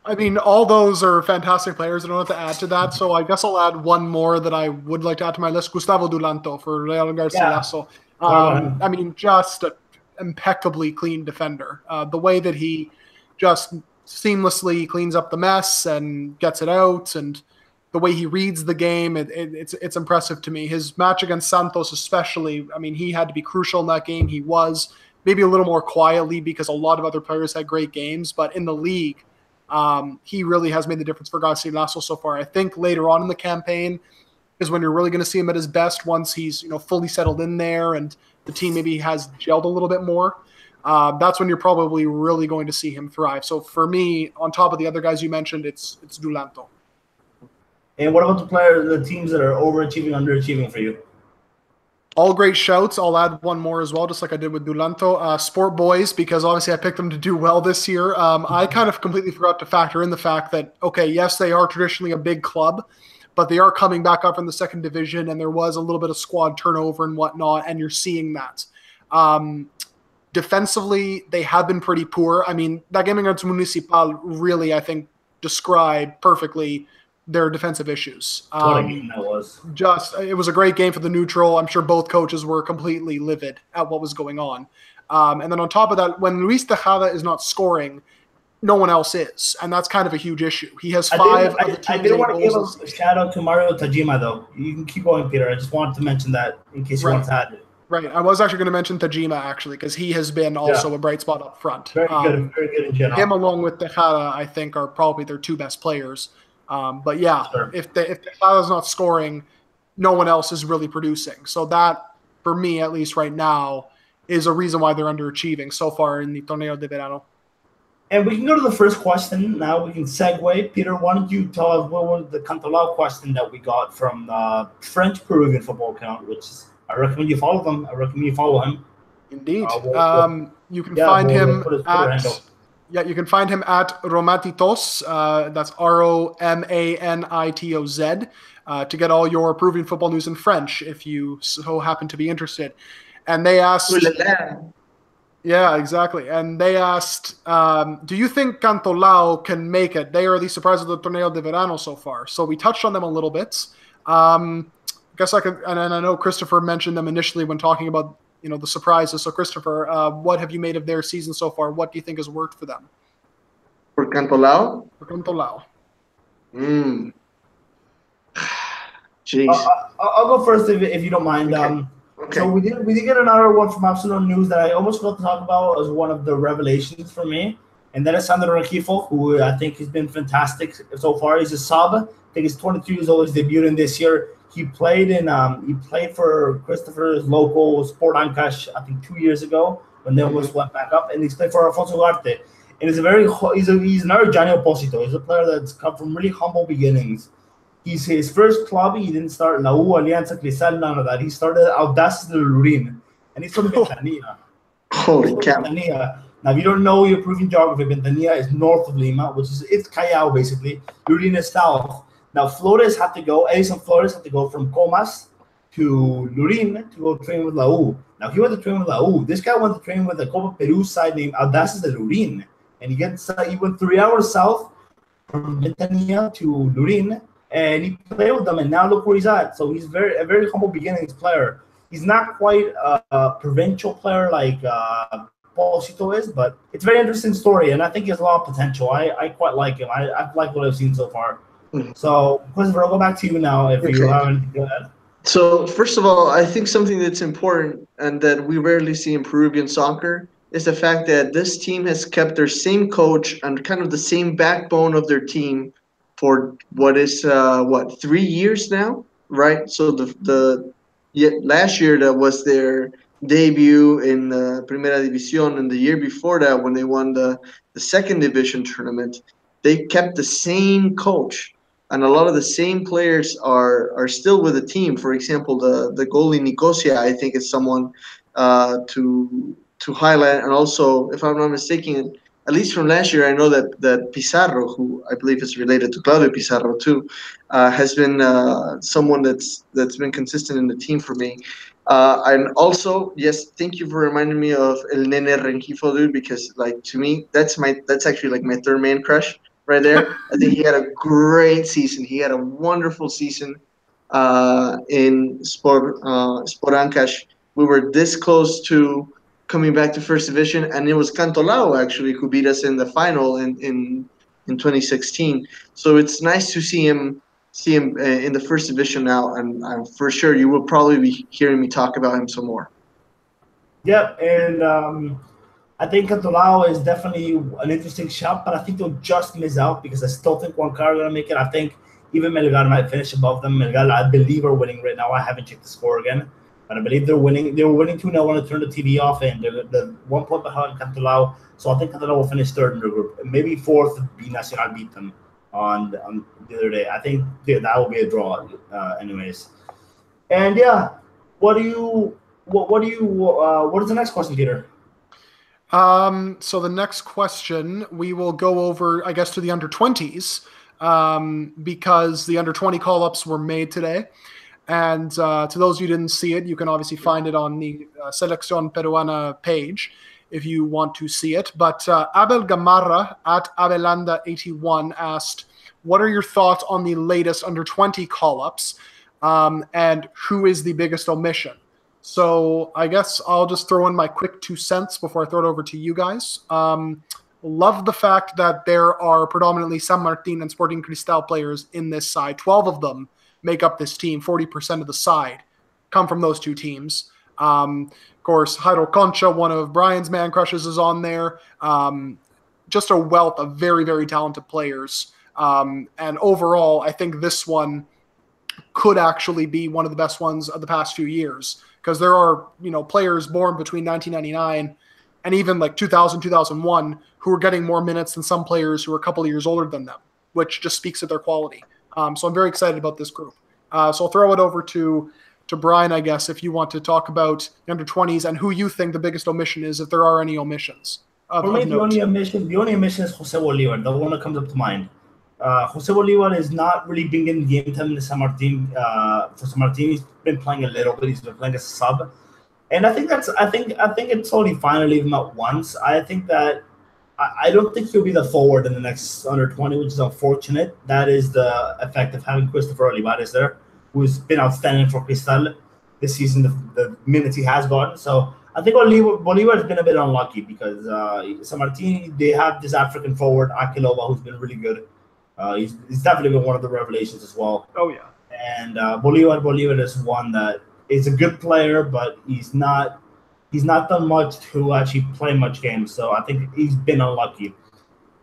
I mean, all those are fantastic players. I don't have to add to that. So I guess I'll add one more that I would like to add to my list. Gustavo Dulanto for Real Garcilaso. Yeah. I mean, just an impeccably clean defender. The way that he just seamlessly cleans up the mess and gets it out, and the way he reads the game, it's impressive to me. His match against Santos especially, I mean, he had to be crucial in that game. He was maybe a little more quietly because a lot of other players had great games, but in the league, he really has made the difference for Garcilaso so far. I think later on in the campaign is when you're really going to see him at his best once he's fully settled in there and the team maybe has gelled a little bit more. That's when you're probably really going to see him thrive. So for me, on top of the other guys you mentioned, it's Dulanto. And what about the teams that are overachieving, underachieving for you? All great shouts. I'll add one more as well, just like I did with Dulanto. Sport Boys, because obviously I picked them to do well this year. I kind of completely forgot to factor in the fact that, okay, yes, they are traditionally a big club, but they are coming back up in the second division, and there was a little bit of squad turnover and whatnot, and you're seeing that. Defensively, they have been pretty poor. I mean, that game against Municipal really, I think, described perfectly their defensive issues. What a game that was. It was a great game for the neutral. I'm sure both coaches were completely livid at what was going on. And then on top of that, when Luis Tejada is not scoring, no one else is. And that's kind of a huge issue. He has five of the two. I did want to give a shout out to Mario Tajima, though. You can keep going, Peter. I just wanted to mention that in case you want to add it. Right. I was actually going to mention Tajima, actually, because he has been also a bright spot up front. Very good in general. Him along with Tejada, I think, are probably their two best players. But yeah, sure. If Tejada's not scoring, no one else is really producing. So that, for me, at least right now, is a reason why they're underachieving so far in the Torneo de Verano. And we can go to the first question now. We can segue. Peter, why don't you tell us what was the Cantolao question that we got from the French Peruvian football account, which is, I recommend you follow them. I recommend you follow him. Indeed. You can find him put his Twitter at handle. you can find him at Romatitos. That's Romanitoz. To get all your Peruvian football news in French, if you so happen to be interested. And they asked. Yeah, exactly. And they asked, do you think Cantolao can make it? They are the surprise of the Torneo de Verano so far. So we touched on them a little bit. I guess I could, and I know Christopher mentioned them initially when talking about, the surprises. So Christopher, what have you made of their season so far? What do you think has worked for them? For Cantolao? For Cantolao. Jeez. I'll go first if you don't mind. Okay. So we did get another one from Absolute News that I almost forgot to talk about as one of the revelations for me, and that is Sandro Rengifo, who I think has been fantastic so far. He's a sub. I think he's 22 years old. He's debuting this year. He played for Christopher's local Sport Ancash, I think 2 years ago when they almost went back up, and he's played for Alfonso Ugarte. And he's another Gianni Opposito. He's a player that's come from really humble beginnings. He's his first club. He didn't start La U, Alianza, Cristal, none of that. He started Audaces de Lurin, and he's from Ventanilla. Holy cow! Now, if you don't know your Peruvian geography, Ventanilla is north of Lima, it's Callao basically. Lurin is south. Now, Edison Flores had to go from Comas to Lurin to go train with La U. Now, he went to train with La U. This guy went to train with a Copa Peru side named Audaces de Lurin, and he went 3 hours south from Ventanilla to Lurin. And he played with them, and now look where he's at. So he's a very humble beginnings player. He's not quite a provincial player like Posito is, but it's a very interesting story, and I think he has a lot of potential. I quite like him. I like what I've seen so far. So, Christopher, I'll go back to you now if you have anything to add. So, first of all, I think something that's important and that we rarely see in Peruvian soccer is the fact that this team has kept their same coach and kind of the same backbone of their team for what is 3 years now, right? So last year that was their debut in the Primera División, and the year before that when they won the second division tournament, they kept the same coach, and a lot of the same players are still with the team. For example, the goalie Nicosia, I think, is someone to highlight, and also, if I'm not mistaken, at least from last year, I know that Pizarro, who I believe is related to Claudio Pizarro too, has been someone that's been consistent in the team for me. And also, yes, thank you for reminding me of El Nene Rengifo, dude, because to me that's actually like my third man crush right there. I think he had a great season. He had a wonderful season in Sport Ancash. We were this close to coming back to first division, and it was Cantolao actually who beat us in the final in 2016. So it's nice to see him in the first division now, and I'm for sure you will probably be hearing me talk about him some more. Yep, and I think Cantolao is definitely an interesting shot, but I think they'll just miss out because I still think Juan Carlos are going to make it. I think even Melgar might finish above them. Melgar, I believe, are winning right now. I haven't checked the score again. But I believe they're winning. They were winning 2-0 when I turned the TV off, and they're 1 point behind Cantolao. So I think Cantolao will finish third in the group. Maybe fourth if Binacional beat them on the other day. I think that will be a draw, anyways. And yeah, what is the next question, Peter? So the next question we will go over, I guess, to the under-20s because the under-20 call-ups were made today. And to those who didn't see it, you can obviously find it on the Selección Peruana page if you want to see it. But Abel Gamarra at Abelanda81 asked, what are your thoughts on the latest under-20 call-ups and who is the biggest omission? So I guess I'll just throw in my quick 2 cents before I throw it over to you guys. Love the fact that there are predominantly San Martin and Sporting Cristal players in this side. 12 of them make up this team. 40% of the side come from those two teams. Of course, Jairo Concha, one of Brian's man crushes, is on there. Just a wealth of very, very talented players. And overall, I think this one could actually be one of the best ones of the past few years because there are, players born between 1999 and even like 2000, 2001, who were getting more minutes than some players who were a couple of years older than them, which just speaks to their quality. So I'm very excited about this group. So I'll throw it over to Brian, I guess, if you want to talk about the under-20s and who you think the biggest omission is, if there are any omissions. For me, the only omission is Jose Bolivar, the one that comes up to mind. Jose Bolivar is not really being in game time in the San Martin. For San Martin, he's been playing a little bit. He's been playing as a sub, and I think it's totally fine to leave him out once. I think that I don't think he'll be the forward in the next under 20, which is unfortunate. That is the effect of having Christopher Olivares there, who's been outstanding for Cristal this season, the minutes he has gotten. So I think Bolivar has been a bit unlucky because San Martin, they have this African forward, Akilova, who's been really good. He's definitely been one of the revelations as well. Oh, yeah. And Bolivar is one that is a good player, but he's not done much to actually play much games. So I think he's been unlucky.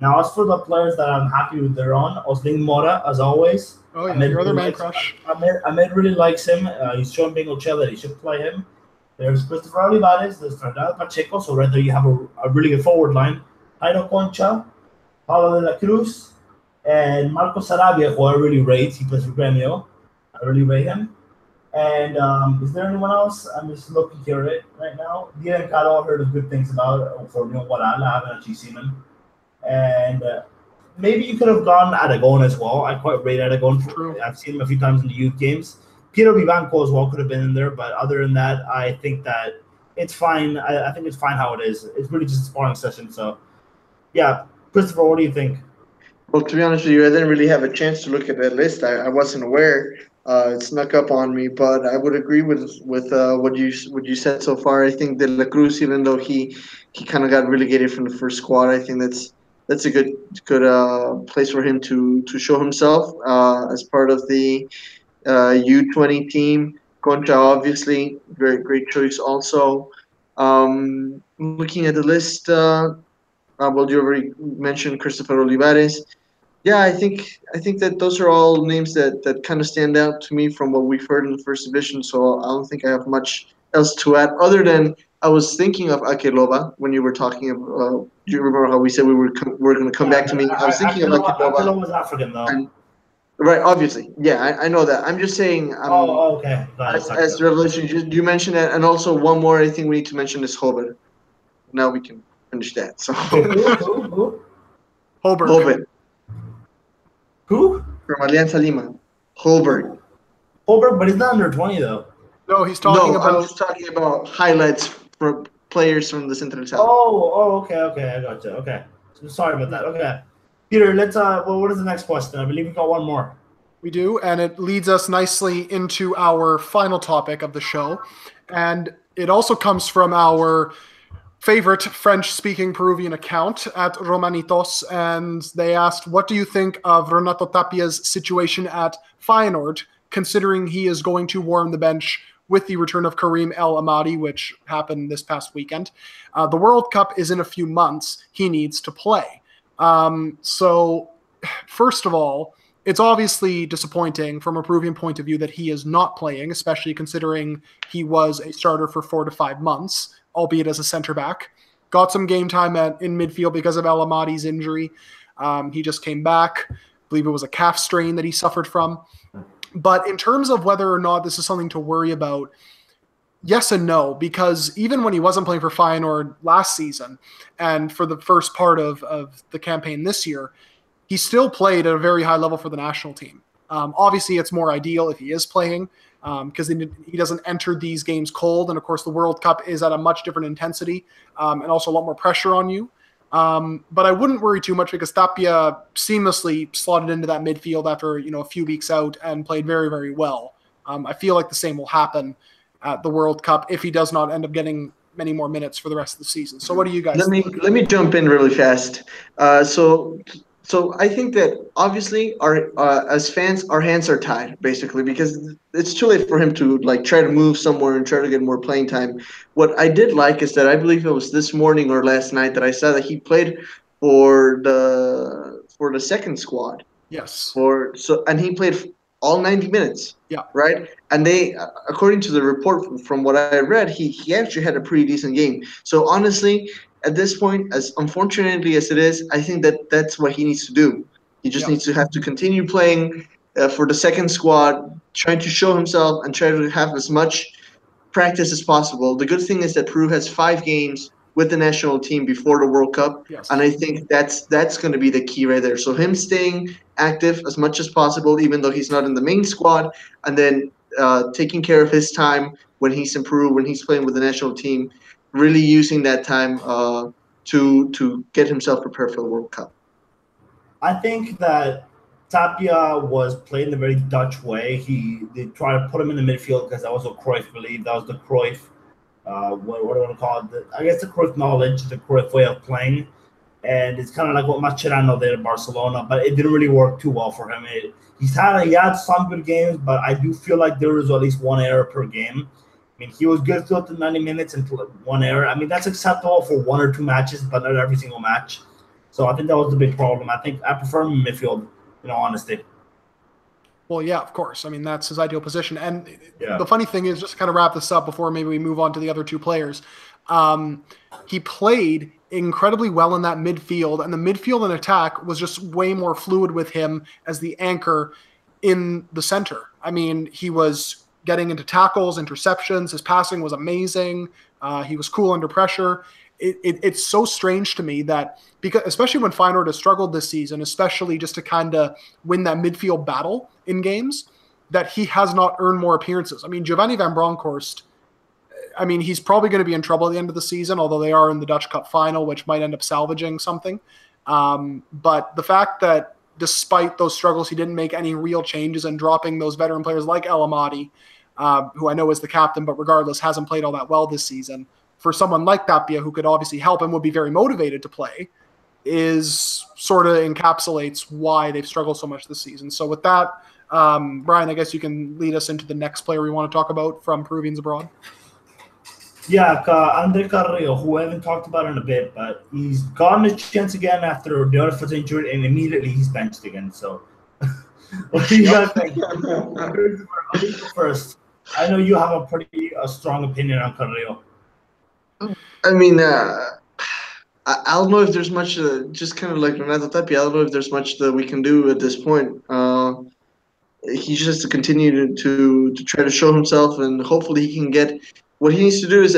Now, as for the players that I'm happy with, they're on. Oslin Mora, as always. Oh, yeah, your other man crush. Ahmed really likes him. He's shown Bengochea that he should play him. There's Christopher Olivares, there's Fernando Pacheco, so right there you have a really good forward line. Jairo Concha, Paulo de la Cruz, and Marco Sarabia, who I really rate. He plays for Gremio. I really rate him. And is there anyone else? I'm just looking here right now. Dylan Caro, heard of good things about for Guadalajara. I haven't actually seen him. And maybe you could have gone Aragon as well. I quite rate Aragon. I've seen him a few times in the youth games. Piero Vivanco as well could have been in there, but other than that, I think that it's fine. I think it's fine how it is. It's really just a sparring session. So, yeah, Christopher, what do you think? Well, to be honest with you, I didn't really have a chance to look at that list. I wasn't aware. It snuck up on me, but I would agree with what you said so far. I think De La Cruz, even though he kind of got relegated from the first squad, I think that's a good place for him to show himself as part of the U20 team. Concha, obviously, great choice also. Looking at the list, well, you already mentioned Christopher Olivares. Yeah, I think that those are all names that kind of stand out to me from what we've heard in the first division. So I don't think I have much else to add other than I was thinking of Akilova when you were talking about. Do you remember how we said we were going to come back to me? I was thinking of Akilova. Akilova was African though. Right, obviously. Yeah, I know that. I'm just saying. Okay. As the revelation, you mentioned that, and also one more. I think we need to mention is Holbert. Now we can finish that. So. Who? Holbert. Who? From Alianza Lima. Holbert, but he's not under 20 though. No, he's talking about. I'm just talking about highlights for players from the Central South. Okay. I got you. Okay. So sorry about that. Okay. Peter, let's what is the next question? I believe we got one more. We do, and it leads us nicely into our final topic of the show. And it also comes from our favorite French-speaking Peruvian account at Romanitos, and they asked, what do you think of Renato Tapia's situation at Feyenoord, considering he is going to warm the bench with the return of Karim El Amadi, which happened this past weekend. The World Cup is in a few months. He needs to play. So, first of all, it's obviously disappointing from a Peruvian point of view that he is not playing, especially considering he was a starter for 4 to 5 months, albeit as a center back. Got some game time in midfield because of El Amadi's injury. He just came back. I believe it was a calf strain that he suffered from. But in terms of whether or not this is something to worry about, yes and no, because even when he wasn't playing for Feyenoord last season and for the first part of the campaign this year, he still played at a very high level for the national team. Obviously, it's more ideal if he is playing because he doesn't enter these games cold. And, of course, the World Cup is at a much different intensity and also a lot more pressure on you. But I wouldn't worry too much because Tapia seamlessly slotted into that midfield after a few weeks out and played very, very well. I feel like the same will happen at the World Cup if he does not end up getting many more minutes for the rest of the season. So what do you guys think? Let me jump in really fast. So I think that obviously as fans, our hands are tied basically because it's too late for him to try to move somewhere and try to get more playing time. What I did like is that I believe it was this morning or last night that I saw that he played for the second squad. Yes. And he played all 90 minutes. Yeah. Right. And they, according to the report from what I read, he actually had a pretty decent game. So honestly, at this point, as unfortunately as it is, I think that that's what he needs to do. He just needs to have to continue playing for the second squad, trying to show himself and try to have as much practice as possible. The good thing is that Peru has 5 games with the national team before the World Cup, and I think that's going to be the key right there. So him staying active as much as possible, even though he's not in the main squad, and then taking care of his time when he's in Peru, when he's playing with the national team, really using that time to get himself prepared for the World Cup. I think that Tapia was played in a very Dutch way. They tried to put him in the midfield because that was what Cruyff believed. That was the Cruyff, what do you want to call it? I guess the Cruyff knowledge, the Cruyff way of playing. And it's kind of like what Mascherano did at Barcelona, but it didn't really work too well for him. He had some good games, but I do feel like there was at least one error per game. I mean, he was good throughout the 90 minutes until one error. I mean, that's acceptable for 1 or 2 matches, but not every single match. So I think that was the big problem. I think I prefer him in midfield, in all honesty. Well, yeah, of course. I mean, that's his ideal position. And the funny thing is, just to kind of wrap this up before maybe we move on to the other 2 players, he played incredibly well in that midfield, and the midfield and attack was just way more fluid with him as the anchor in the center. I mean, he was getting into tackles, interceptions. His passing was amazing. He was cool under pressure. It's so strange to me that, because especially when Feyenoord has struggled this season, especially just to kind of win that midfield battle in games, that he has not earned more appearances. I mean, Giovanni van Bronckhorst, I mean, he's probably going to be in trouble at the end of the season, although they are in the Dutch Cup final, which might end up salvaging something. But the fact that despite those struggles, he didn't make any real changes and dropping those veteran players like El Amadi, who I know is the captain, but regardless hasn't played all that well this season, for someone like Tapia, who could obviously help and would be very motivated to play, is sort of encapsulates why they've struggled so much this season. So with that, Brian, I guess you can lead us into the next player we want to talk about from Peruvians abroad. Yeah, Andre Carrillo, who I haven't talked about in a bit, but he's gotten his chance again after the other foot's injured, and immediately he's benched again. So, what do you guys think? First, I know you have a pretty strong opinion on Carrillo. I mean, I don't know if there's much, just kind of like Renato Tapia, I don't know if there's much that we can do at this point. He just has to continue to try to show himself, and hopefully he can get. What he needs to do is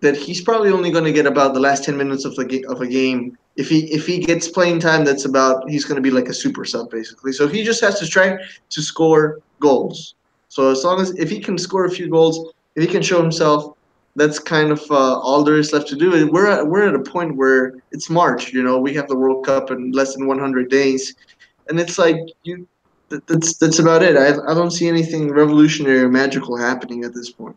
that he's probably only going to get about the last 10 minutes of a game. If he gets playing time, he's going to be like a super sub basically. So he just has to try to score goals. So if he can score a few goals, if he can show himself, that's kind of all there is left to do. We're at a point where it's March. We have the World Cup in less than 100 days, and it's like that's about it. I don't see anything revolutionary or magical happening at this point.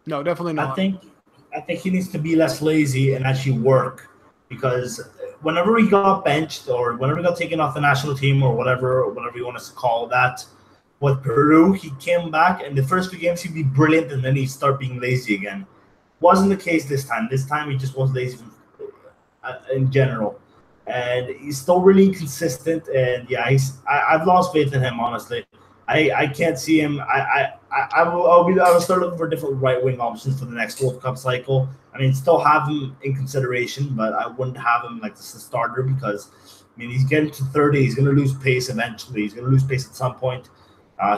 No, definitely not. I think he needs to be less lazy and actually work, because whenever he got benched or whenever he got taken off the national team or whatever you want us to call that, with Peru, he came back and the first 2 games he'd be brilliant and then he'd start being lazy again. Wasn't the case this time. This time he just was lazy in general. And he's still really inconsistent, and yeah, I've lost faith in him, honestly. I can't see him. I will start looking for different right wing options for the next World Cup cycle. I mean, still have him in consideration, but I wouldn't have him like as a starter, because I mean he's getting to 30. He's going to lose pace eventually. He's going to lose pace at some point.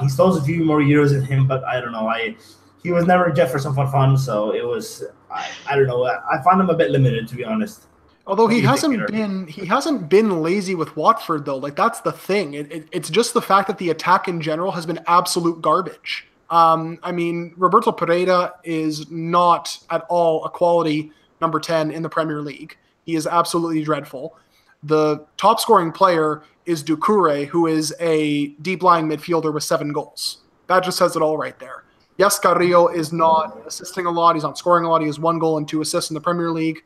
He still has a few more years in him, but I don't know. He was never Jefferson for fun, so it was. I don't know. I find him a bit limited, to be honest. Although he hasn't been lazy with Watford, though. Like, that's the thing. It's just the fact that the attack in general has been absolute garbage. I mean, Roberto Pereira is not at all a quality number 10 in the Premier League. He is absolutely dreadful. The top scoring player is Doucouré, who is a deep-lying midfielder with 7 goals. That just says it all right there. Yes, Carrillo is not assisting a lot. He's not scoring a lot. He has 1 goal and 2 assists in the Premier League.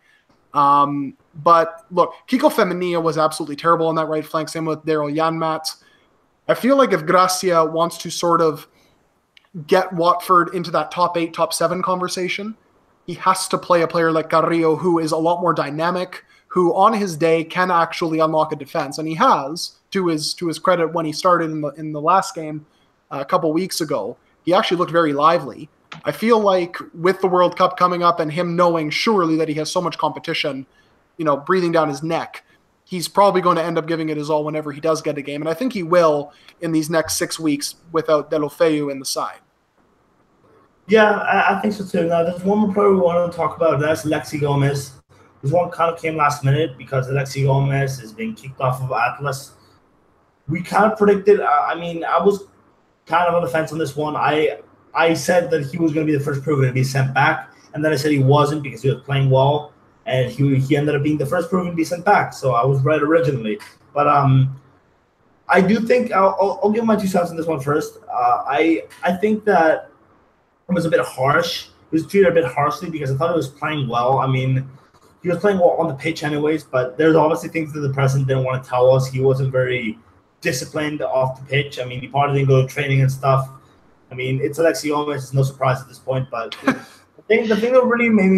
But look, Kiko Femenia was absolutely terrible on that right flank, same with Daryl Janmaat. I feel like if Gracia wants to sort of get Watford into that top 8, top 7 conversation, he has to play a player like Carrillo, who is a lot more dynamic, who on his day can actually unlock a defense. And he has, to his credit, when he started in the last game a couple weeks ago. He actually looked very lively. I feel like with the World Cup coming up and him knowing surely that he has so much competition, breathing down his neck, he's probably going to end up giving it his all whenever he does get a game. And I think he will in these next 6 weeks without Deulofeu in the side. Yeah, I think so too. Now, there's one more player we wanted to talk about. That's Alexi Gomez. This one kind of came last minute because Alexi Gomez is being kicked off of Atlas. We kind of predicted. I was kind of on the fence on this one. I said that he was going to be the first Peruvian to be sent back, and then I said he wasn't because he was playing well, and he ended up being the first Peruvian to be sent back. So I was right originally. But I do think I'll give my 2 cents on this one first. I think that it was a bit harsh. He was treated a bit harshly because I thought he was playing well. I mean, he was playing well on the pitch anyways, but there's obviously things that the president didn't want to tell us. He wasn't very disciplined off the pitch. I mean, he probably didn't go to training and stuff. I mean, it's Alexi Gomez. It's no surprise at this point. But the thing that really made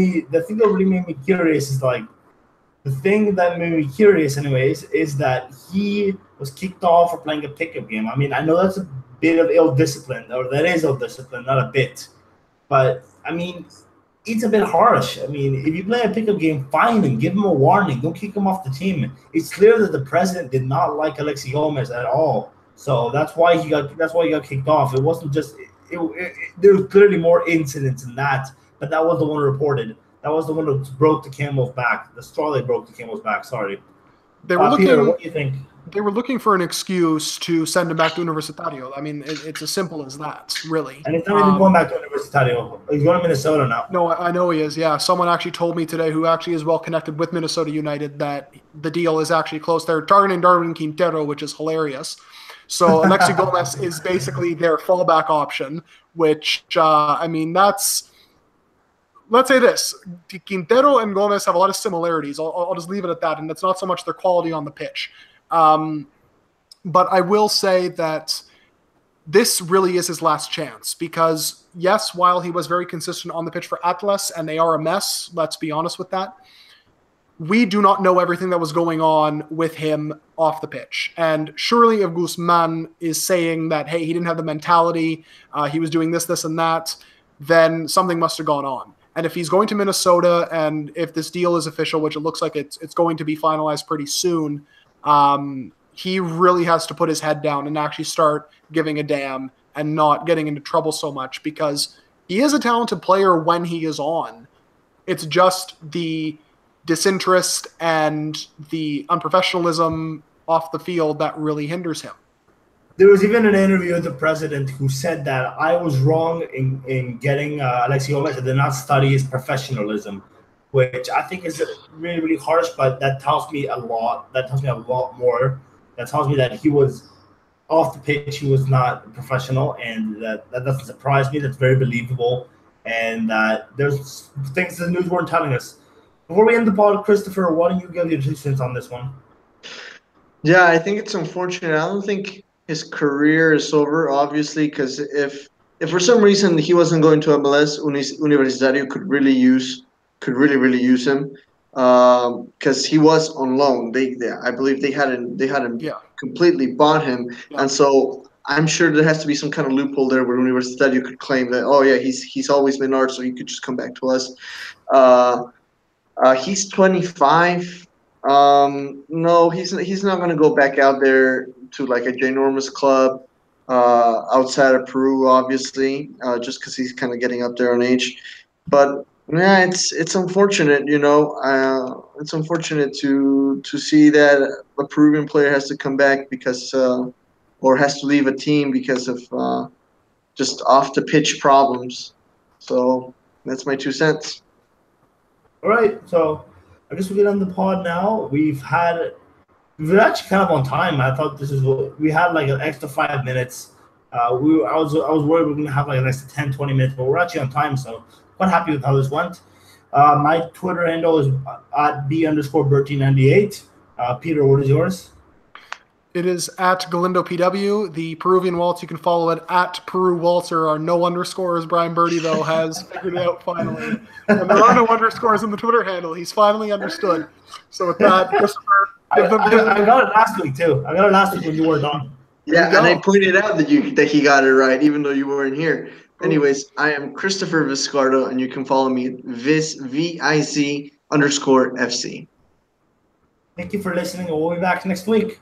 me curious is anyways, is that he was kicked off for playing a pickup game. I mean, I know that's a bit of ill discipline, or that is ill discipline, not a bit. But I mean, it's a bit harsh. I mean, if you play a pickup game, fine him, give him a warning, don't kick him off the team. It's clear that the president did not like Alexi Gomez at all, so that's why he got kicked off. It wasn't just there was clearly more incidents than that, but that was the one reported. That was the one that broke the camel's back. The straw that broke the camel's back. Sorry. They were looking. Peter, what do you think? They were looking for an excuse to send him back to Universitario. I mean, it's as simple as that, really. And he's not even going back to Universitario. He's going to Minnesota now. No, I know he is, yeah. Someone actually told me today, who actually is well connected with Minnesota United, that the deal is actually close. They're targeting Darwin Quintero, which is hilarious. So Alexi Gomez is basically their fallback option, which, that's... Let's say this. Quintero and Gomez have a lot of similarities. I'll just leave it at that, and it's not so much their quality on the pitch. But I will say that this really is his last chance because, yes, while he was very consistent on the pitch for Atlas, and they are a mess, let's be honest with that, we do not know everything that was going on with him off the pitch. And surely if Guzman is saying that, hey, he didn't have the mentality, he was doing this, this, and that, then something must have gone on. And if he's going to Minnesota, and if this deal is official, which it looks like it's going to be finalized pretty soon, he really has to put his head down and actually start giving a damn and not getting into trouble so much, because he is a talented player when he is on. It's just the disinterest and the unprofessionalism off the field that really hinders him. There was even an interview with the president who said that I was wrong in getting Alexi Gomez. I did not study his professionalism, which I think is really, really harsh, but that tells me a lot. That tells me a lot more. That tells me that he was off the pitch, he was not professional, and that doesn't surprise me. That's very believable, and there's things the news weren't telling us. Before we end the pod, Christopher, why don't you give your 2 cents on this one? Yeah, I think it's unfortunate. I don't think his career is over, obviously, because if for some reason he wasn't going to MLS, Universitario could really use him, because he was on loan. I believe they hadn't completely bought him, and so I'm sure there has to be some kind of loophole there where Universitario could claim that, oh yeah, he's always been ours, so he could just come back to us. He's 25. No, he's not going to go back out there to like a ginormous club outside of Peru, obviously, just because he's kind of getting up there in age. But yeah, it's unfortunate, it's unfortunate to see that a Peruvian player has to come back because or has to leave a team because of just off the pitch problems. So that's my 2 cents. All right, so I guess we get on the pod now. We're actually kind of on time. I thought we had like an extra 5 minutes. I was worried we were gonna have like an extra 10, 20 minutes, but we're actually on time, so quite happy with how this went. My Twitter handle is at @B_Bertie98. Peter, what is yours? It is at GalindoPW. The Peruvian Waltz, you can follow it at Peru Waltz. There are no underscores. Brian Birdie, though, has figured it out finally. And there are no underscores in the Twitter handle. He's finally understood. So with that, Christopher, I got it last week, too. I got it last week when you weren't on. Yeah, and I pointed out that he got it right, even though you weren't here. Anyways, I am Christopher Viscardo, and you can follow me Viz_FC. Thank you for listening, and we'll be back next week.